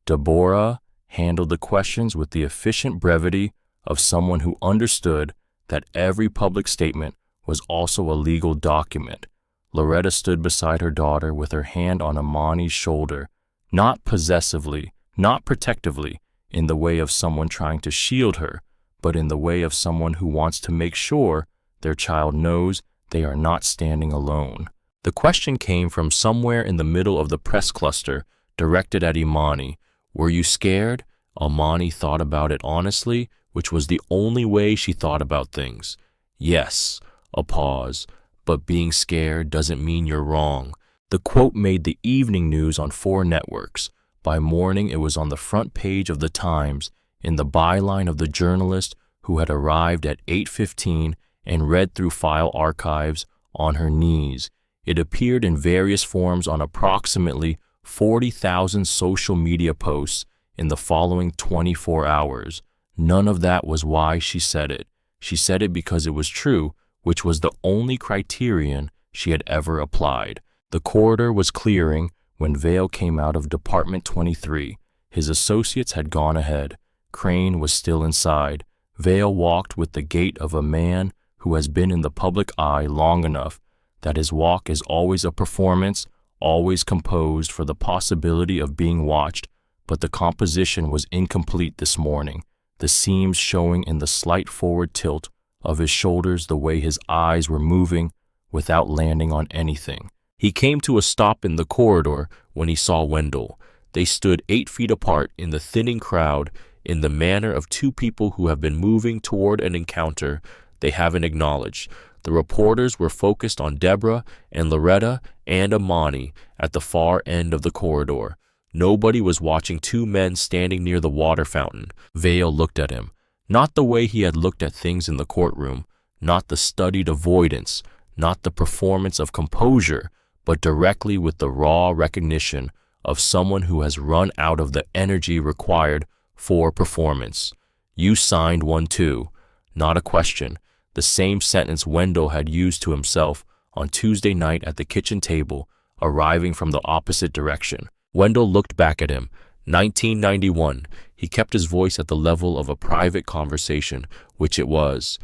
Deborah handled the questions with the efficient brevity of someone who understood that every public statement was also a legal document. Loretta stood beside her daughter with her hand on Amani's shoulder, not possessively, not protectively, in the way of someone trying to shield her, but in the way of someone who wants to make sure their child knows they are not standing alone. The question came from somewhere in the middle of the press cluster, directed at Imani. Were you scared? Amani thought about it honestly, which was the only way she thought about things. Yes. A pause. But being scared doesn't mean you're wrong. The quote made the evening news on 4 networks. By morning, it was on the front page of the Times, in the byline of the journalist who had arrived at 8:15 and read through file archives on her knees. It appeared in various forms on approximately 40,000 social media posts in the following 24 hours. None of that was why she said it. She said it because it was true, which was the only criterion she had ever applied. The corridor was clearing when Vale came out of Department 23. His associates had gone ahead. Crane was still inside. Vale walked with the gait of a man who has been in the public eye long enough that his walk is always a performance, always composed for the possibility of being watched, but the composition was incomplete this morning, the seams showing in the slight forward tilt of his shoulders, the way his eyes were moving without landing on anything. He came to a stop in the corridor when he saw Wendell. They stood 8 feet apart in the thinning crowd in the manner of 2 people who have been moving toward an encounter they haven't acknowledged. The reporters were focused on Deborah and Loretta and Amani at the far end of the corridor. Nobody was watching 2 men standing near the water fountain. Vale looked at him. Not the way he had looked at things in the courtroom, not the studied avoidance, not the performance of composure, but directly with the raw recognition of someone who has run out of the energy required for performance. You signed one too. Not a question. The same sentence Wendell had used to himself on Tuesday night at the kitchen table, arriving from the opposite direction. Wendell looked back at him. 1991. He kept his voice at the level of a private conversation, which it was.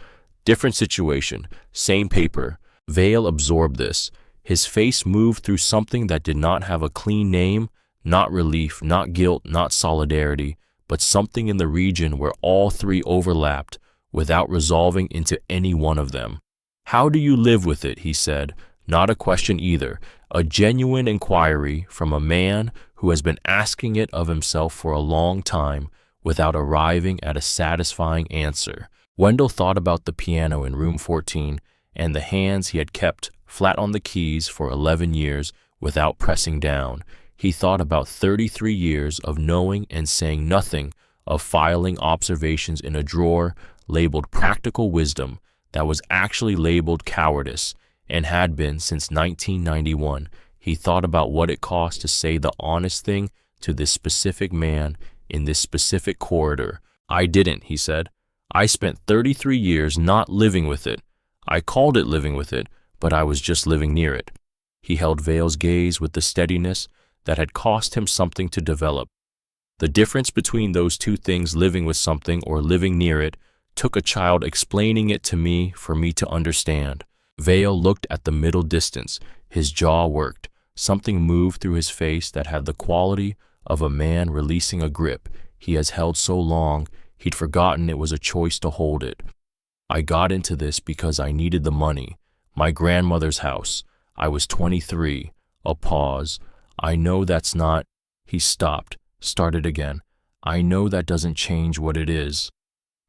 Different situation, same paper. Vale absorbed this. His face moved through something that did not have a clean name, not relief, not guilt, not solidarity, but something in the region where all 3 overlapped without resolving into any one of them. How do you live with it? He said. Not a question either. A genuine inquiry from a man who has been asking it of himself for a long time without arriving at a satisfying answer. Wendell thought about the piano in room 14 and the hands he had kept flat on the keys for 11 years without pressing down. He thought about 33 years of knowing and saying nothing of filing observations in a drawer labeled practical wisdom that was actually labeled cowardice and had been since 1991. He thought about what it cost to say the honest thing to this specific man in this specific corridor. I didn't, he said. I spent 33 years not living with it. I called it living with it, but I was just living near it. He held Vale's gaze with the steadiness that had cost him something to develop. The difference between those two things, living with something or living near it, took a child explaining it to me for me to understand. Vale looked at the middle distance. His jaw worked. Something moved through his face that had the quality of a man releasing a grip he has held so long he'd forgotten it was a choice to hold it. I got into this because I needed the money. My grandmother's house. I was 23. A pause. I know that's not... He stopped, started again. I know that doesn't change what it is.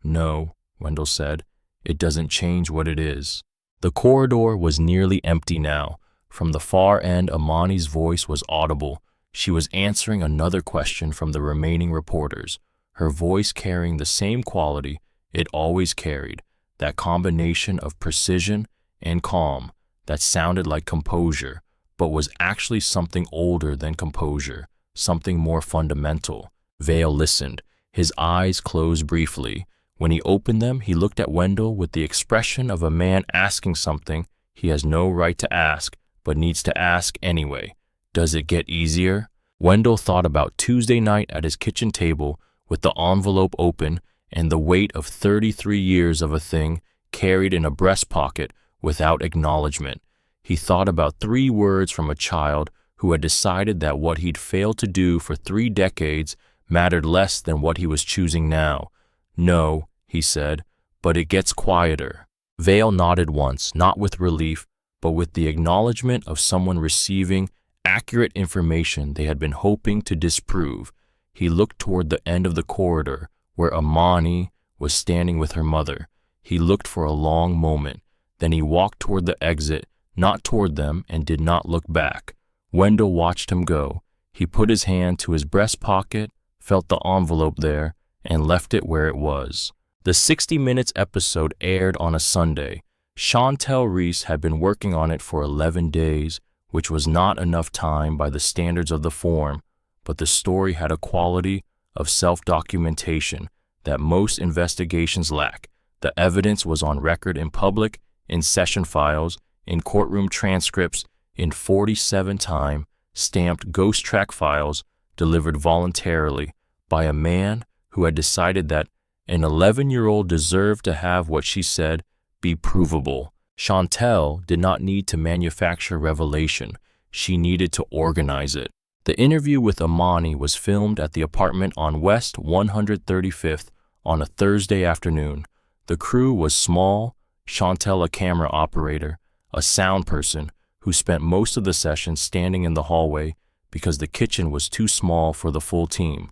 No, Wendell said. It doesn't change what it is. The corridor was nearly empty now. From the far end, Amani's voice was audible. She was answering another question from the remaining reporters, her voice carrying the same quality it always carried, that combination of precision and calm that sounded like composure, but was actually something older than composure, something more fundamental. Vale listened, his eyes closed briefly. When he opened them, he looked at Wendell with the expression of a man asking something he has no right to ask, but needs to ask anyway. Does it get easier? Wendell thought about Tuesday night at his kitchen table with the envelope open and the weight of 33 years of a thing carried in a breast pocket without acknowledgement. He thought about 3 words from a child who had decided that what he'd failed to do for 3 decades mattered less than what he was choosing now. No, he said, but it gets quieter. Vale nodded once, not with relief, but with the acknowledgement of someone receiving accurate information they had been hoping to disprove. He looked toward the end of the corridor, where Amani was standing with her mother. He looked for a long moment. Then he walked toward the exit, not toward them, and did not look back. Wendell watched him go. He put his hand to his breast pocket, felt the envelope there, and left it where it was. The 60 Minutes episode aired on a Sunday. Chantel Reese had been working on it for 11 days, which was not enough time by the standards of the form, but the story had a quality of self-documentation that most investigations lack. The evidence was on record in public, in session files, in courtroom transcripts, in 47-time stamped ghost track files delivered voluntarily by a man who had decided that an 11-year-old deserved to have what she said be provable. Chantel did not need to manufacture revelation. She needed to organize it. The interview with Amani was filmed at the apartment on West 135th on a Thursday afternoon. The crew was small, Chantel a camera operator, a sound person who spent most of the session standing in the hallway because the kitchen was too small for the full team.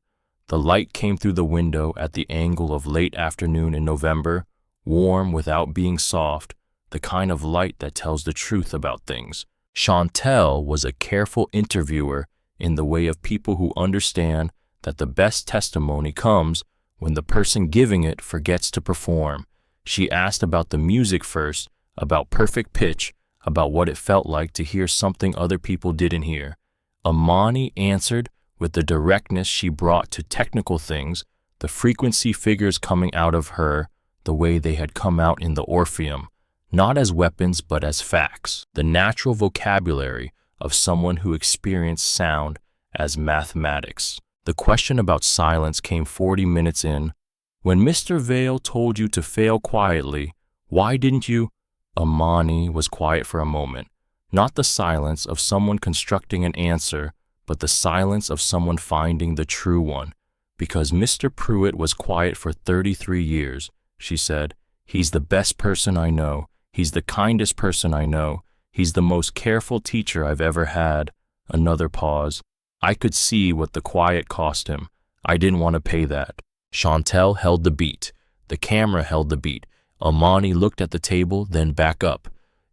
The light came through the window at the angle of late afternoon in November, warm without being soft, the kind of light that tells the truth about things. Chantel was a careful interviewer in the way of people who understand that the best testimony comes when the person giving it forgets to perform. She asked about the music first, about perfect pitch, about what it felt like to hear something other people didn't hear. Amani answered with the directness she brought to technical things, the frequency figures coming out of her the way they had come out in the Orpheum, not as weapons but as facts, the natural vocabulary of someone who experienced sound as mathematics. The question about silence came 40 minutes in. When Mr. Vale told you to fail quietly, why didn't you? Amani was quiet for a moment. Not the silence of someone constructing an answer, but the silence of someone finding the true one. Because Mr. Pruitt was quiet for 33 years, she said. He's the best person I know. He's the kindest person I know. He's the most careful teacher I've ever had. Another pause. I could see what the quiet cost him. I didn't want to pay that. Chantel held the beat. The camera held the beat. Amani looked at the table, then back up.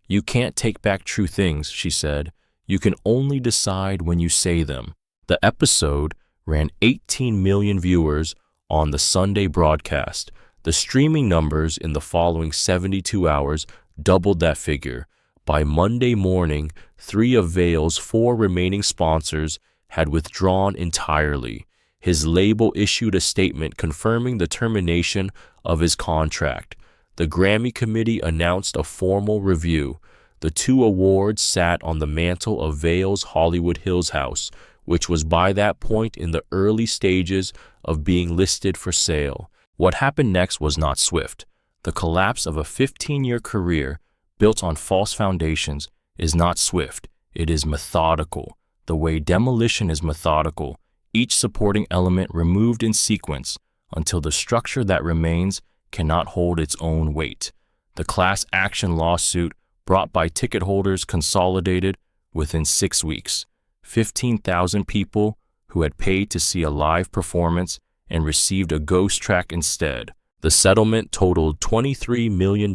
You can't take back true things, she said. You can only decide when you say them. The episode ran 18 million viewers, on the Sunday broadcast. The streaming numbers in the following 72 hours doubled that figure. By Monday morning, 3 of Vale's 4 remaining sponsors had withdrawn entirely. His label issued a statement confirming the termination of his contract. The Grammy committee announced a formal review. The 2 awards sat on the mantle of Vale's Hollywood Hills house, which was by that point in the early stages of being listed for sale. What happened next was not swift. The collapse of a 15-year career built on false foundations is not swift. It is methodical. The way demolition is methodical, each supporting element removed in sequence until the structure that remains cannot hold its own weight. The class action lawsuit brought by ticket holders consolidated within 6 weeks. 15,000 people who had paid to see a live performance and received a ghost track instead. The settlement totaled $23 million,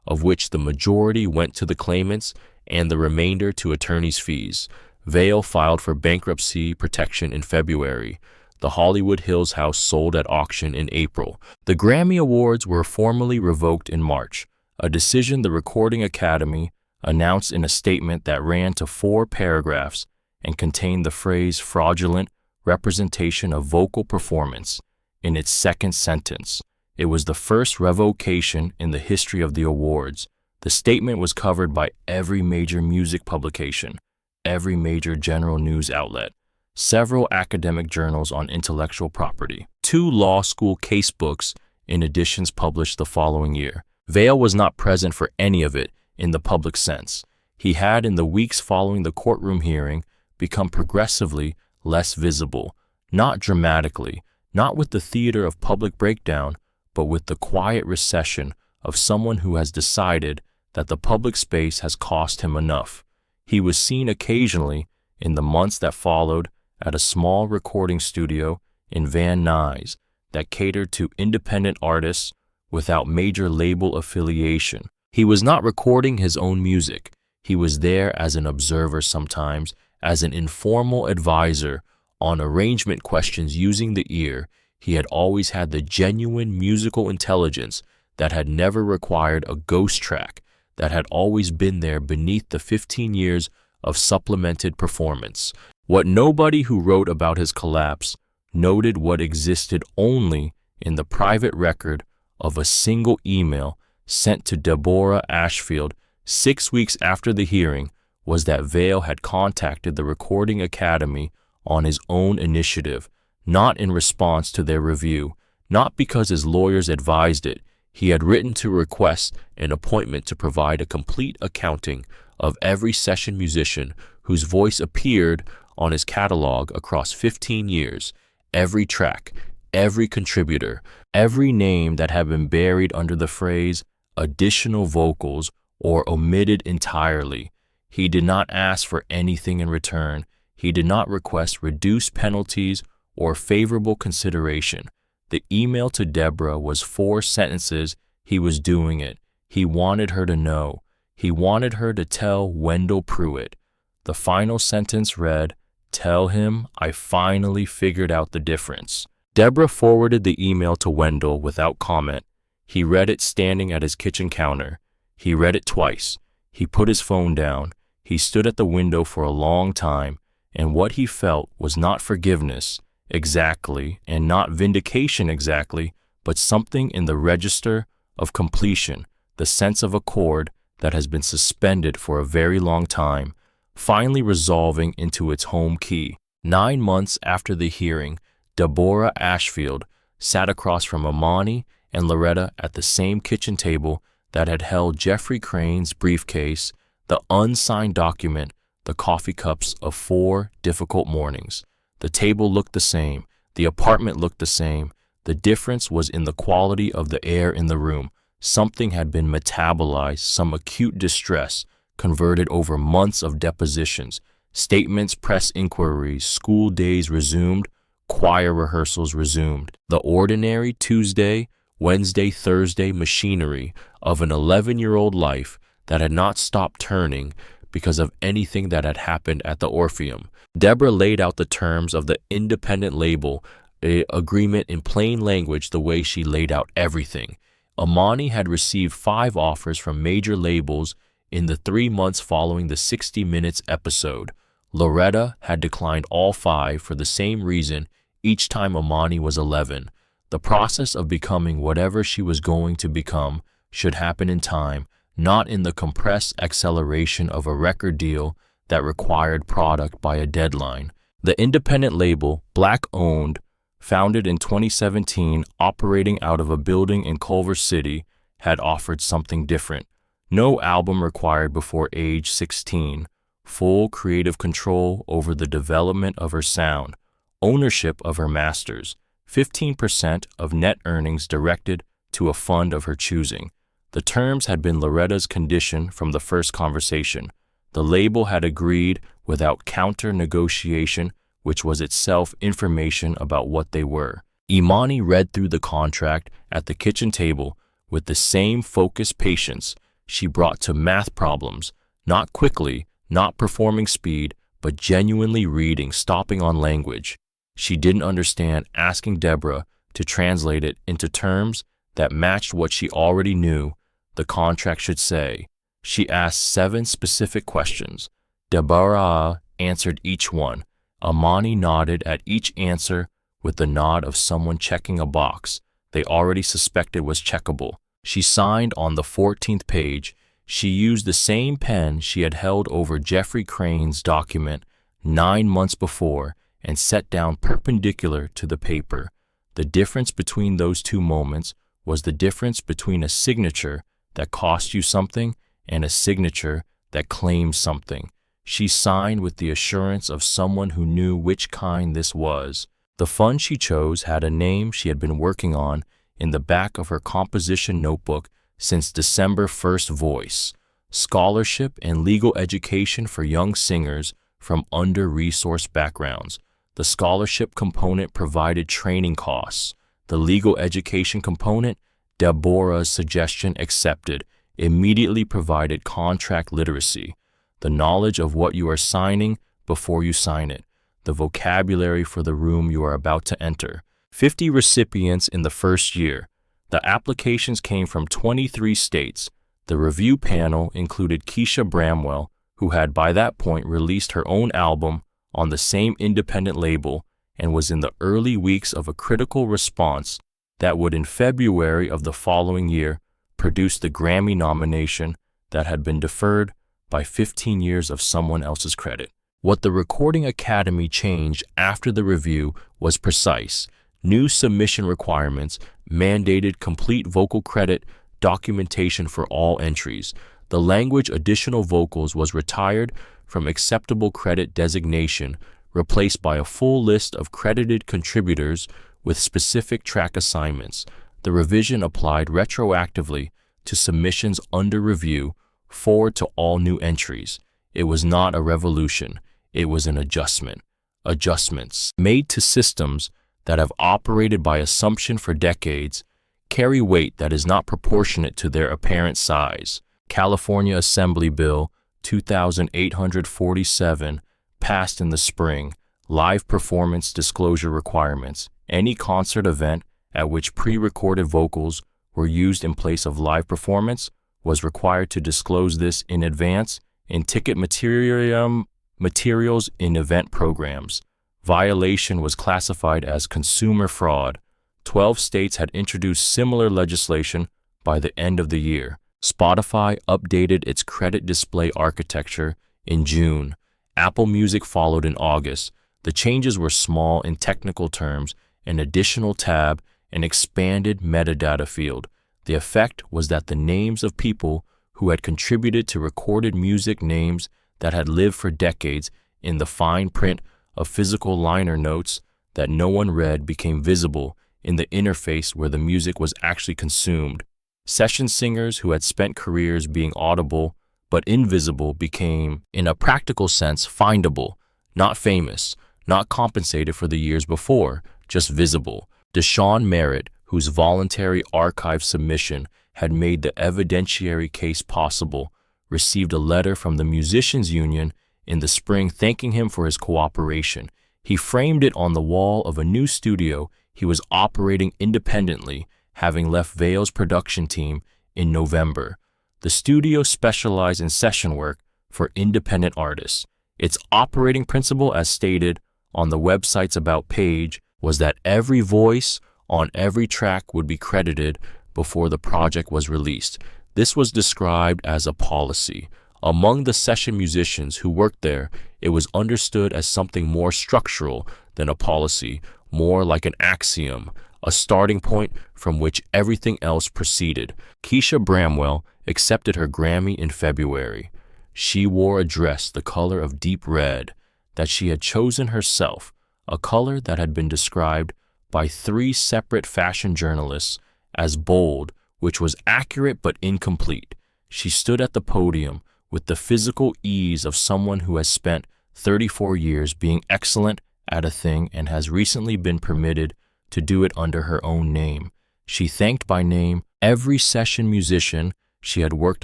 of which the majority went to the claimants and the remainder to attorney's fees. Vale filed for bankruptcy protection in February. The Hollywood Hills house sold at auction in April. The Grammy Awards were formally revoked in March, a decision the Recording Academy announced in a statement that ran to 4 paragraphs and contained the phrase fraudulent representation of vocal performance in its second sentence. It was the first revocation in the history of the awards. The statement was covered by every major music publication, every major general news outlet, several academic journals on intellectual property, 2 law school casebooks in editions published the following year. Vale was not present for any of it in the public sense. He had, in the weeks following the courtroom hearing, become progressively less visible, not dramatically, not with the theater of public breakdown, but with the quiet recession of someone who has decided that the public space has cost him enough. He was seen occasionally, in the months that followed, at a small recording studio in Van Nuys that catered to independent artists without major label affiliation. He was not recording his own music. He was there as an observer sometimes, as an informal advisor on arrangement questions using the ear. He had always had the genuine musical intelligence that had never required a ghost track, that had always been there beneath the 15 years of supplemented performance. What nobody who wrote about his collapse noted what existed only in the private record of a single email sent to Deborah Ashfield 6 weeks after the hearing was that Vale had contacted the Recording Academy on his own initiative, not in response to their review, not because his lawyers advised it. He had written to request an appointment to provide a complete accounting of every session musician whose voice appeared on his catalog across 15 years, every track, every contributor, every name that had been buried under the phrase additional vocals or omitted entirely. He did not ask for anything in return. He did not request reduced penalties or favorable consideration. The email to Deborah was 4 sentences. He was doing it. He wanted her to know. He wanted her to tell Wendell Pruitt. The final sentence read, "Tell him I finally figured out the difference." Deborah forwarded the email to Wendell without comment. He read it standing at his kitchen counter. He read it twice. He put his phone down. He stood at the window for a long time, and what he felt was not forgiveness exactly, and not vindication exactly, but something in the register of completion, the sense of a chord that has been suspended for a very long time, finally resolving into its home key. 9 months after the hearing, Deborah Ashfield sat across from Amani and Loretta at the same kitchen table that had held Jeffrey Crane's briefcase, the unsigned document, the coffee cups of 4 difficult mornings. The table looked the same. The apartment looked the same. The difference was in the quality of the air in the room. Something had been metabolized, some acute distress, converted over months of depositions, statements, press inquiries, school days resumed, choir rehearsals resumed. The ordinary Tuesday, Wednesday, Thursday machinery of an 11-year-old life that had not stopped turning because of anything that had happened at the Orpheum. Deborah laid out the terms of the independent label a agreement in plain language the way she laid out everything. Imani had received 5 offers from major labels in the 3 months following the 60 Minutes episode. Loretta had declined all 5 for the same reason each time Imani was 11. The process of becoming whatever she was going to become should happen in time, not in the compressed acceleration of a record deal that required product by a deadline. The independent label, Black-owned, founded in 2017, operating out of a building in Culver City, had offered something different. No album required before age 16, full creative control over the development of her sound, ownership of her masters, 15% of net earnings directed to a fund of her choosing. The terms had been Loretta's condition from the first conversation. The label had agreed without counter-negotiation, which was itself information about what they were. Imani read through the contract at the kitchen table with the same focused patience she brought to math problems, not quickly, not performing speed, but genuinely reading, stopping on language she didn't understand, asking Deborah to translate it into terms that matched what she already knew the contract should say. She asked 7 specific questions. Deborah answered each one. Imani nodded at each answer with the nod of someone checking a box they already suspected was checkable. She signed on the 14th page. She used the same pen she had held over Jeffrey Crane's document 9 months before and set down perpendicular to the paper. The difference between those 2 moments was the difference between a signature that cost you something and a signature that claimed something. She signed with the assurance of someone who knew which kind this was. The fund she chose had a name she had been working on in the back of her composition notebook since December 1st: Voice, Scholarship and Legal Education for Young Singers from Under-Resourced Backgrounds. The scholarship component provided training costs. The legal education component, Deborah's suggestion accepted, immediately provided contract literacy, the knowledge of what you are signing before you sign it, the vocabulary for the room you are about to enter. 50 recipients in the first year. The applications came from 23 states. The review panel included Keisha Bramwell, who had by that point released her own album on the same independent label and was in the early weeks of a critical response that would, in February of the following year, produce the Grammy nomination that had been deferred by 15 years of someone else's credit. What the Recording Academy changed after the review was precise. New submission requirements mandated complete vocal credit documentation for all entries. The language additional vocals was retired from acceptable credit designation, replaced by a full list of credited contributors with specific track assignments. The revision applied retroactively to submissions under review, forward to all new entries. It was not a revolution, it was an adjustment. Adjustments made to systems that have operated by assumption for decades carry weight that is not proportionate to their apparent size. California Assembly Bill 2847 passed in the spring. Live performance disclosure requirements. Any concert event at which pre-recorded vocals were used in place of live performance was required to disclose this in advance in ticket materials in event programs. Violation was classified as consumer fraud. 12 states had introduced similar legislation by the end of the year. Spotify updated its credit display architecture in June. Apple Music followed in August. The changes were small in technical terms: an additional tab, an expanded metadata field. The effect was that the names of people who had contributed to recorded music, names that had lived for decades in the fine print of physical liner notes that no one read, became visible in the interface where the music was actually consumed. Session singers who had spent careers being audible but invisible became, in a practical sense, findable, not famous, not compensated for the years before, just visible. Deshaun Merritt, whose voluntary archive submission had made the evidentiary case possible, received a letter from the Musicians Union in the spring thanking him for his cooperation. He framed it on the wall of a new studio he was operating independently, having left Vale's production team in November. The studio specialized in session work for independent artists. Its operating principle, as stated on the website's About page, was that every voice on every track would be credited before the project was released. This was described as a policy. Among the session musicians who worked there, it was understood as something more structural than a policy, more like an axiom, a starting point from which everything else proceeded. Keisha Bramwell accepted her Grammy in February. She wore a dress the color of deep red that she had chosen herself, a color that had been described by 3 separate fashion journalists as bold, which was accurate but incomplete. She stood at the podium with the physical ease of someone who has spent 34 years being excellent at a thing and has recently been permitted to do it under her own name. She thanked by name every session musician she had worked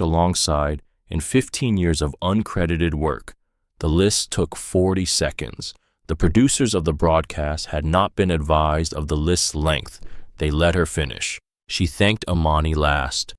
alongside in 15 years of uncredited work. The list took 40 seconds. The producers of the broadcast had not been advised of the list's length. They let her finish. She thanked Imani last.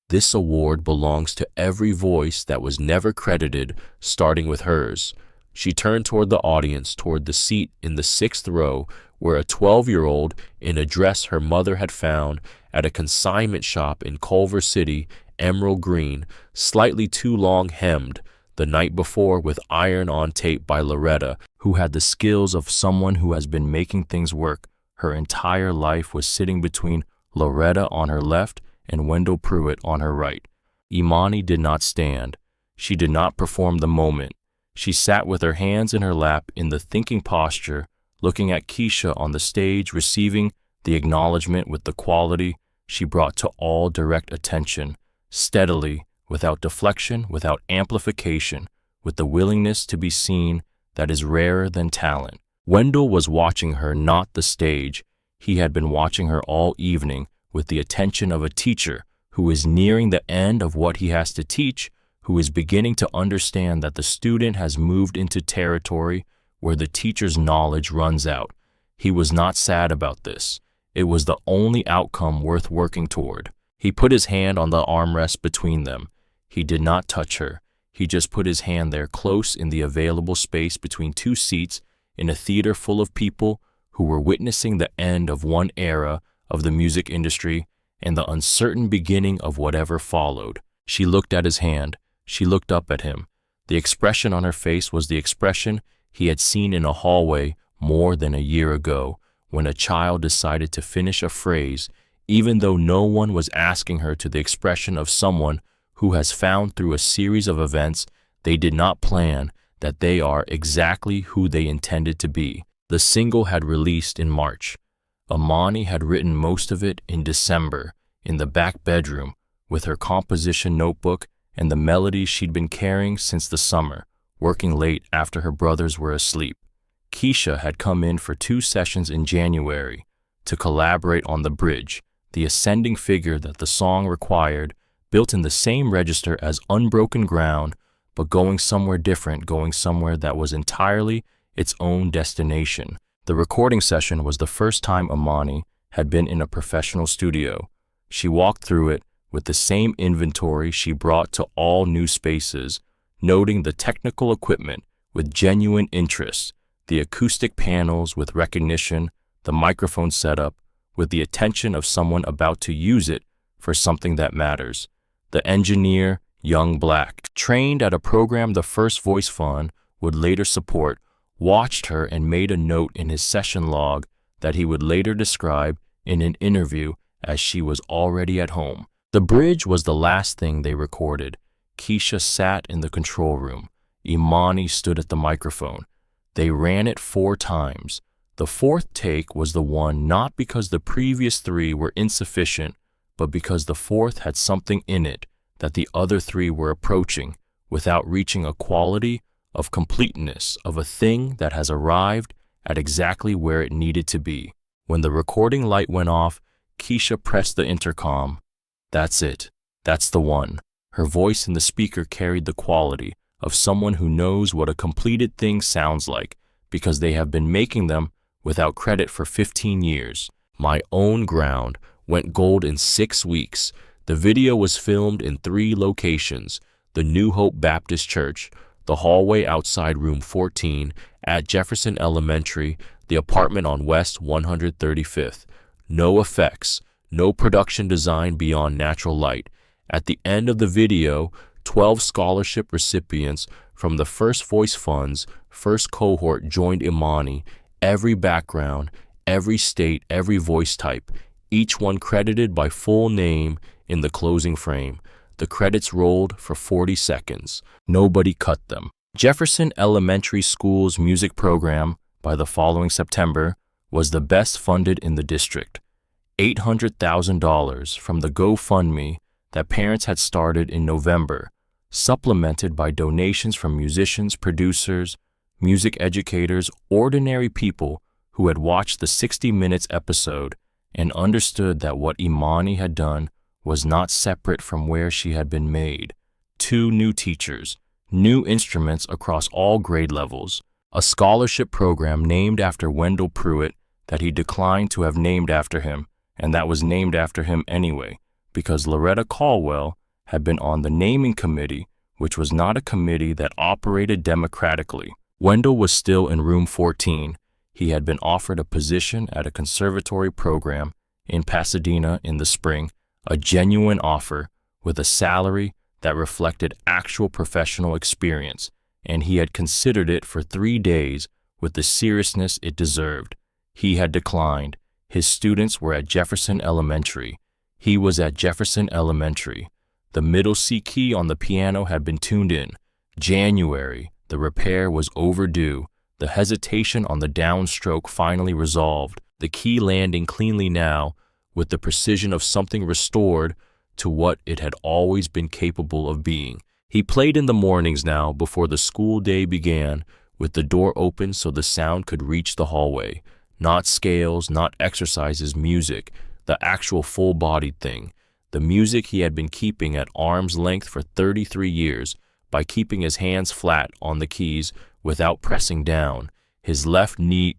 This award belongs to every voice that was never credited, starting with hers. She turned toward the audience, toward the seat in the 6th row, where a 12-year-old in a dress her mother had found at a consignment shop in Culver City, emerald green, slightly too long hemmed, the night before with iron-on tape by Loretta, who had the skills of someone who has been making things work her entire life, was sitting between Loretta on her left and Wendell Pruitt on her right. Imani did not stand. She did not perform the moment. She sat with her hands in her lap in the thinking posture, looking at Keisha on the stage, receiving the acknowledgement with the quality she brought to all direct attention, steadily, without deflection, without amplification, with the willingness to be seen that is rarer than talent. Wendell was watching her, not the stage. He had been watching her all evening with the attention of a teacher who is nearing the end of what he has to teach, who is beginning to understand that the student has moved into territory where the teacher's knowledge runs out. He was not sad about this. It was the only outcome worth working toward. He put his hand on the armrest between them. He did not touch her. He just put his hand there, close in the available space between 2 seats in a theater full of people who were witnessing the end of one era of the music industry and the uncertain beginning of whatever followed. She looked at his hand. She looked up at him. The expression on her face was the expression he had seen in a hallway more than a year ago, when a child decided to finish a phrase, even though no one was asking her, to the expression of someone who has found through a series of events they did not plan that they are exactly who they intended to be. The single had released in March. Imani had written most of it in December, in the back bedroom, with her composition notebook and the melodies she'd been carrying since the summer, working late after her brothers were asleep. Keisha had come in for 2 sessions in January to collaborate on the bridge, the ascending figure that the song required, built in the same register as Unbroken Ground, but going somewhere different, going somewhere that was entirely its own destination. The recording session was the first time Imani had been in a professional studio. She walked through it with the same inventory she brought to all new spaces, noting the technical equipment with genuine interest, the acoustic panels with recognition, the microphone setup with the attention of someone about to use it for something that matters. The engineer, Young Black, trained at a program the First Voice Fund would later support, watched her and made a note in his session log that he would later describe in an interview as she was already at home. The bridge was the last thing they recorded. Keisha sat in the control room. Imani stood at the microphone. They ran it 4 times. The 4th take was the one not because the previous 3 were insufficient, but because the 4th had something in it that the other 3 were approaching without reaching a quality of completeness of a thing that has arrived at exactly where it needed to be. When the recording light went off, Keisha pressed the intercom. That's it. That's the one. Her voice in the speaker carried the quality of someone who knows what a completed thing sounds like, because they have been making them without credit for 15 years. My own ground went gold in 6 weeks. The video was filmed in 3 locations: the New Hope Baptist Church, the hallway outside room 14 at Jefferson Elementary, the apartment on West 135th. No effects, no production design beyond natural light. At the end of the video, 12 scholarship recipients from the First Voice Fund's first cohort joined Imani. Every background, every state, every voice type, each one credited by full name in the closing frame. The credits rolled for 40 seconds. Nobody cut them. Jefferson Elementary School's music program, by the following September, was the best funded in the district. $800,000 from the GoFundMe that parents had started in November, supplemented by donations from musicians, producers, music educators, ordinary people who had watched the 60 Minutes episode and understood that what Imani had done was not separate from where she had been made. 2 new teachers, new instruments across all grade levels, a scholarship program named after Wendell Pruitt that he declined to have named after him, and that was named after him anyway, because Loretta Caldwell had been on the naming committee, which was not a committee that operated democratically. Wendell was still in room 14. He had been offered a position at a conservatory program in Pasadena in the spring, a genuine offer with a salary that reflected actual professional experience, and he had considered it for 3 days with the seriousness it deserved. He had declined. His students were at Jefferson Elementary. He was at Jefferson Elementary. The middle C key on the piano had been tuned in. January, the repair was overdue. The hesitation on the downstroke finally resolved, the key landing cleanly now, with the precision of something restored to what it had always been capable of being. He played in the mornings now before the school day began, with the door open so the sound could reach the hallway. Not scales, not exercises, music, the actual full-bodied thing. The music he had been keeping at arm's length for 33 years by keeping his hands flat on the keys without pressing down. His left knee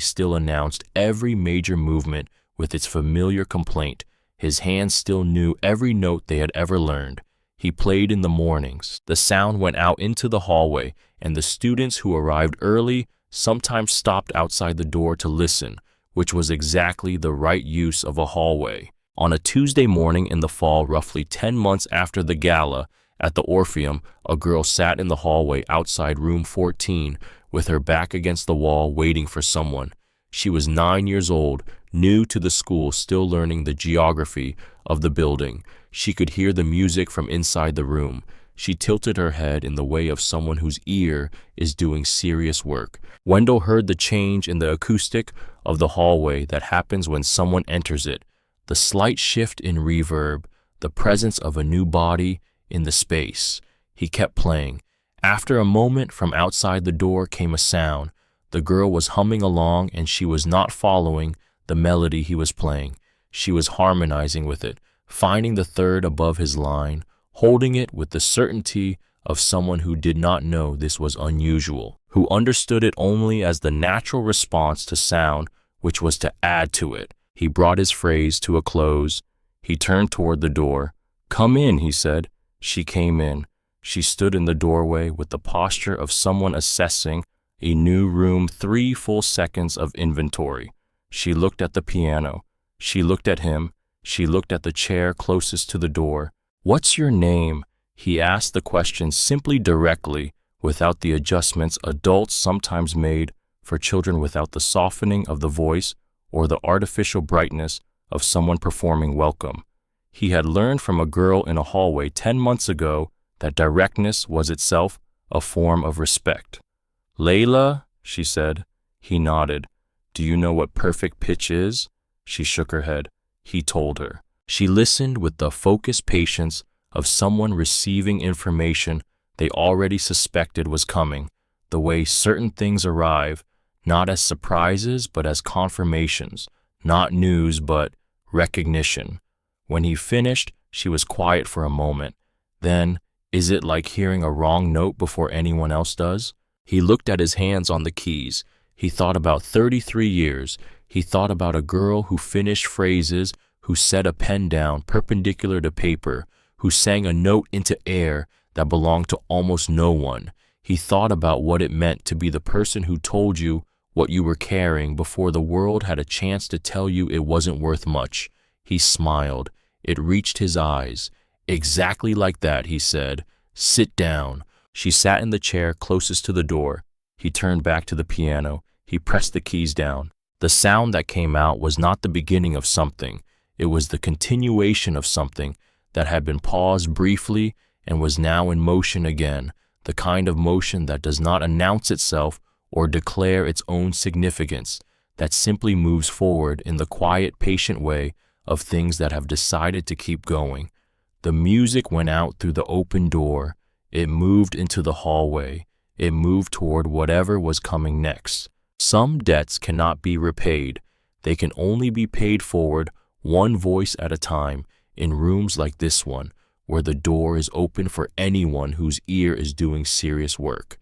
still announced every major movement with its familiar complaint. His hands still knew every note they had ever learned. He played in the mornings. The sound went out into the hallway, and the students who arrived early sometimes stopped outside the door to listen, which was exactly the right use of a hallway. On a Tuesday morning in the fall, roughly 10 months after the gala at the Orpheum, a girl sat in the hallway outside room 14 with her back against the wall waiting for someone. She was 9 years old, new to the school, still learning the geography of the building. She could hear the music from inside the room. She tilted her head in the way of someone whose ear is doing serious work. Wendell heard the change in the acoustic of the hallway that happens when someone enters it, the slight shift in reverb, the presence of a new body in the space. He kept playing. After a moment, from outside the door came a sound. The girl was humming along, and she was not following the melody he was playing. She was harmonizing with it, finding the third above his line, holding it with the certainty of someone who did not know this was unusual, who understood it only as the natural response to sound, which was to add to it. He brought his phrase to a close. He turned toward the door. "Come in," he said. She came in. She stood in the doorway with the posture of someone assessing a new room, 3 full seconds of inventory. She looked at the piano. She looked at him. She looked at the chair closest to the door. "What's your name?" He asked the question simply, directly, without the adjustments adults sometimes made for children, without the softening of the voice or the artificial brightness of someone performing welcome. He had learned from a girl in a hallway 10 months ago that directness was itself a form of respect. "Layla," she said. He nodded. "Do you know what perfect pitch is?" She shook her head. He told her. She listened with the focused patience of someone receiving information they already suspected was coming, the way certain things arrive, not as surprises but as confirmations, not news but recognition. When he finished, she was quiet for a moment. Then, "Is it like hearing a wrong note before anyone else does?" He looked at his hands on the keys. He thought about 33 years. He thought about a girl who finished phrases, who set a pen down perpendicular to paper, who sang a note into air that belonged to almost no one. He thought about what it meant to be the person who told you what you were carrying before the world had a chance to tell you it wasn't worth much. He smiled. It reached his eyes. "Exactly like that," he said. "Sit down." She sat in the chair closest to the door. He turned back to the piano. He pressed the keys down. The sound that came out was not the beginning of something. It was the continuation of something that had been paused briefly and was now in motion again, the kind of motion that does not announce itself or declare its own significance, that simply moves forward in the quiet, patient way of things that have decided to keep going. The music went out through the open door. It moved into the hallway. It moved toward whatever was coming next. Some debts cannot be repaid. They can only be paid forward, one voice at a time, in rooms like this one, where the door is open for anyone whose ear is doing serious work.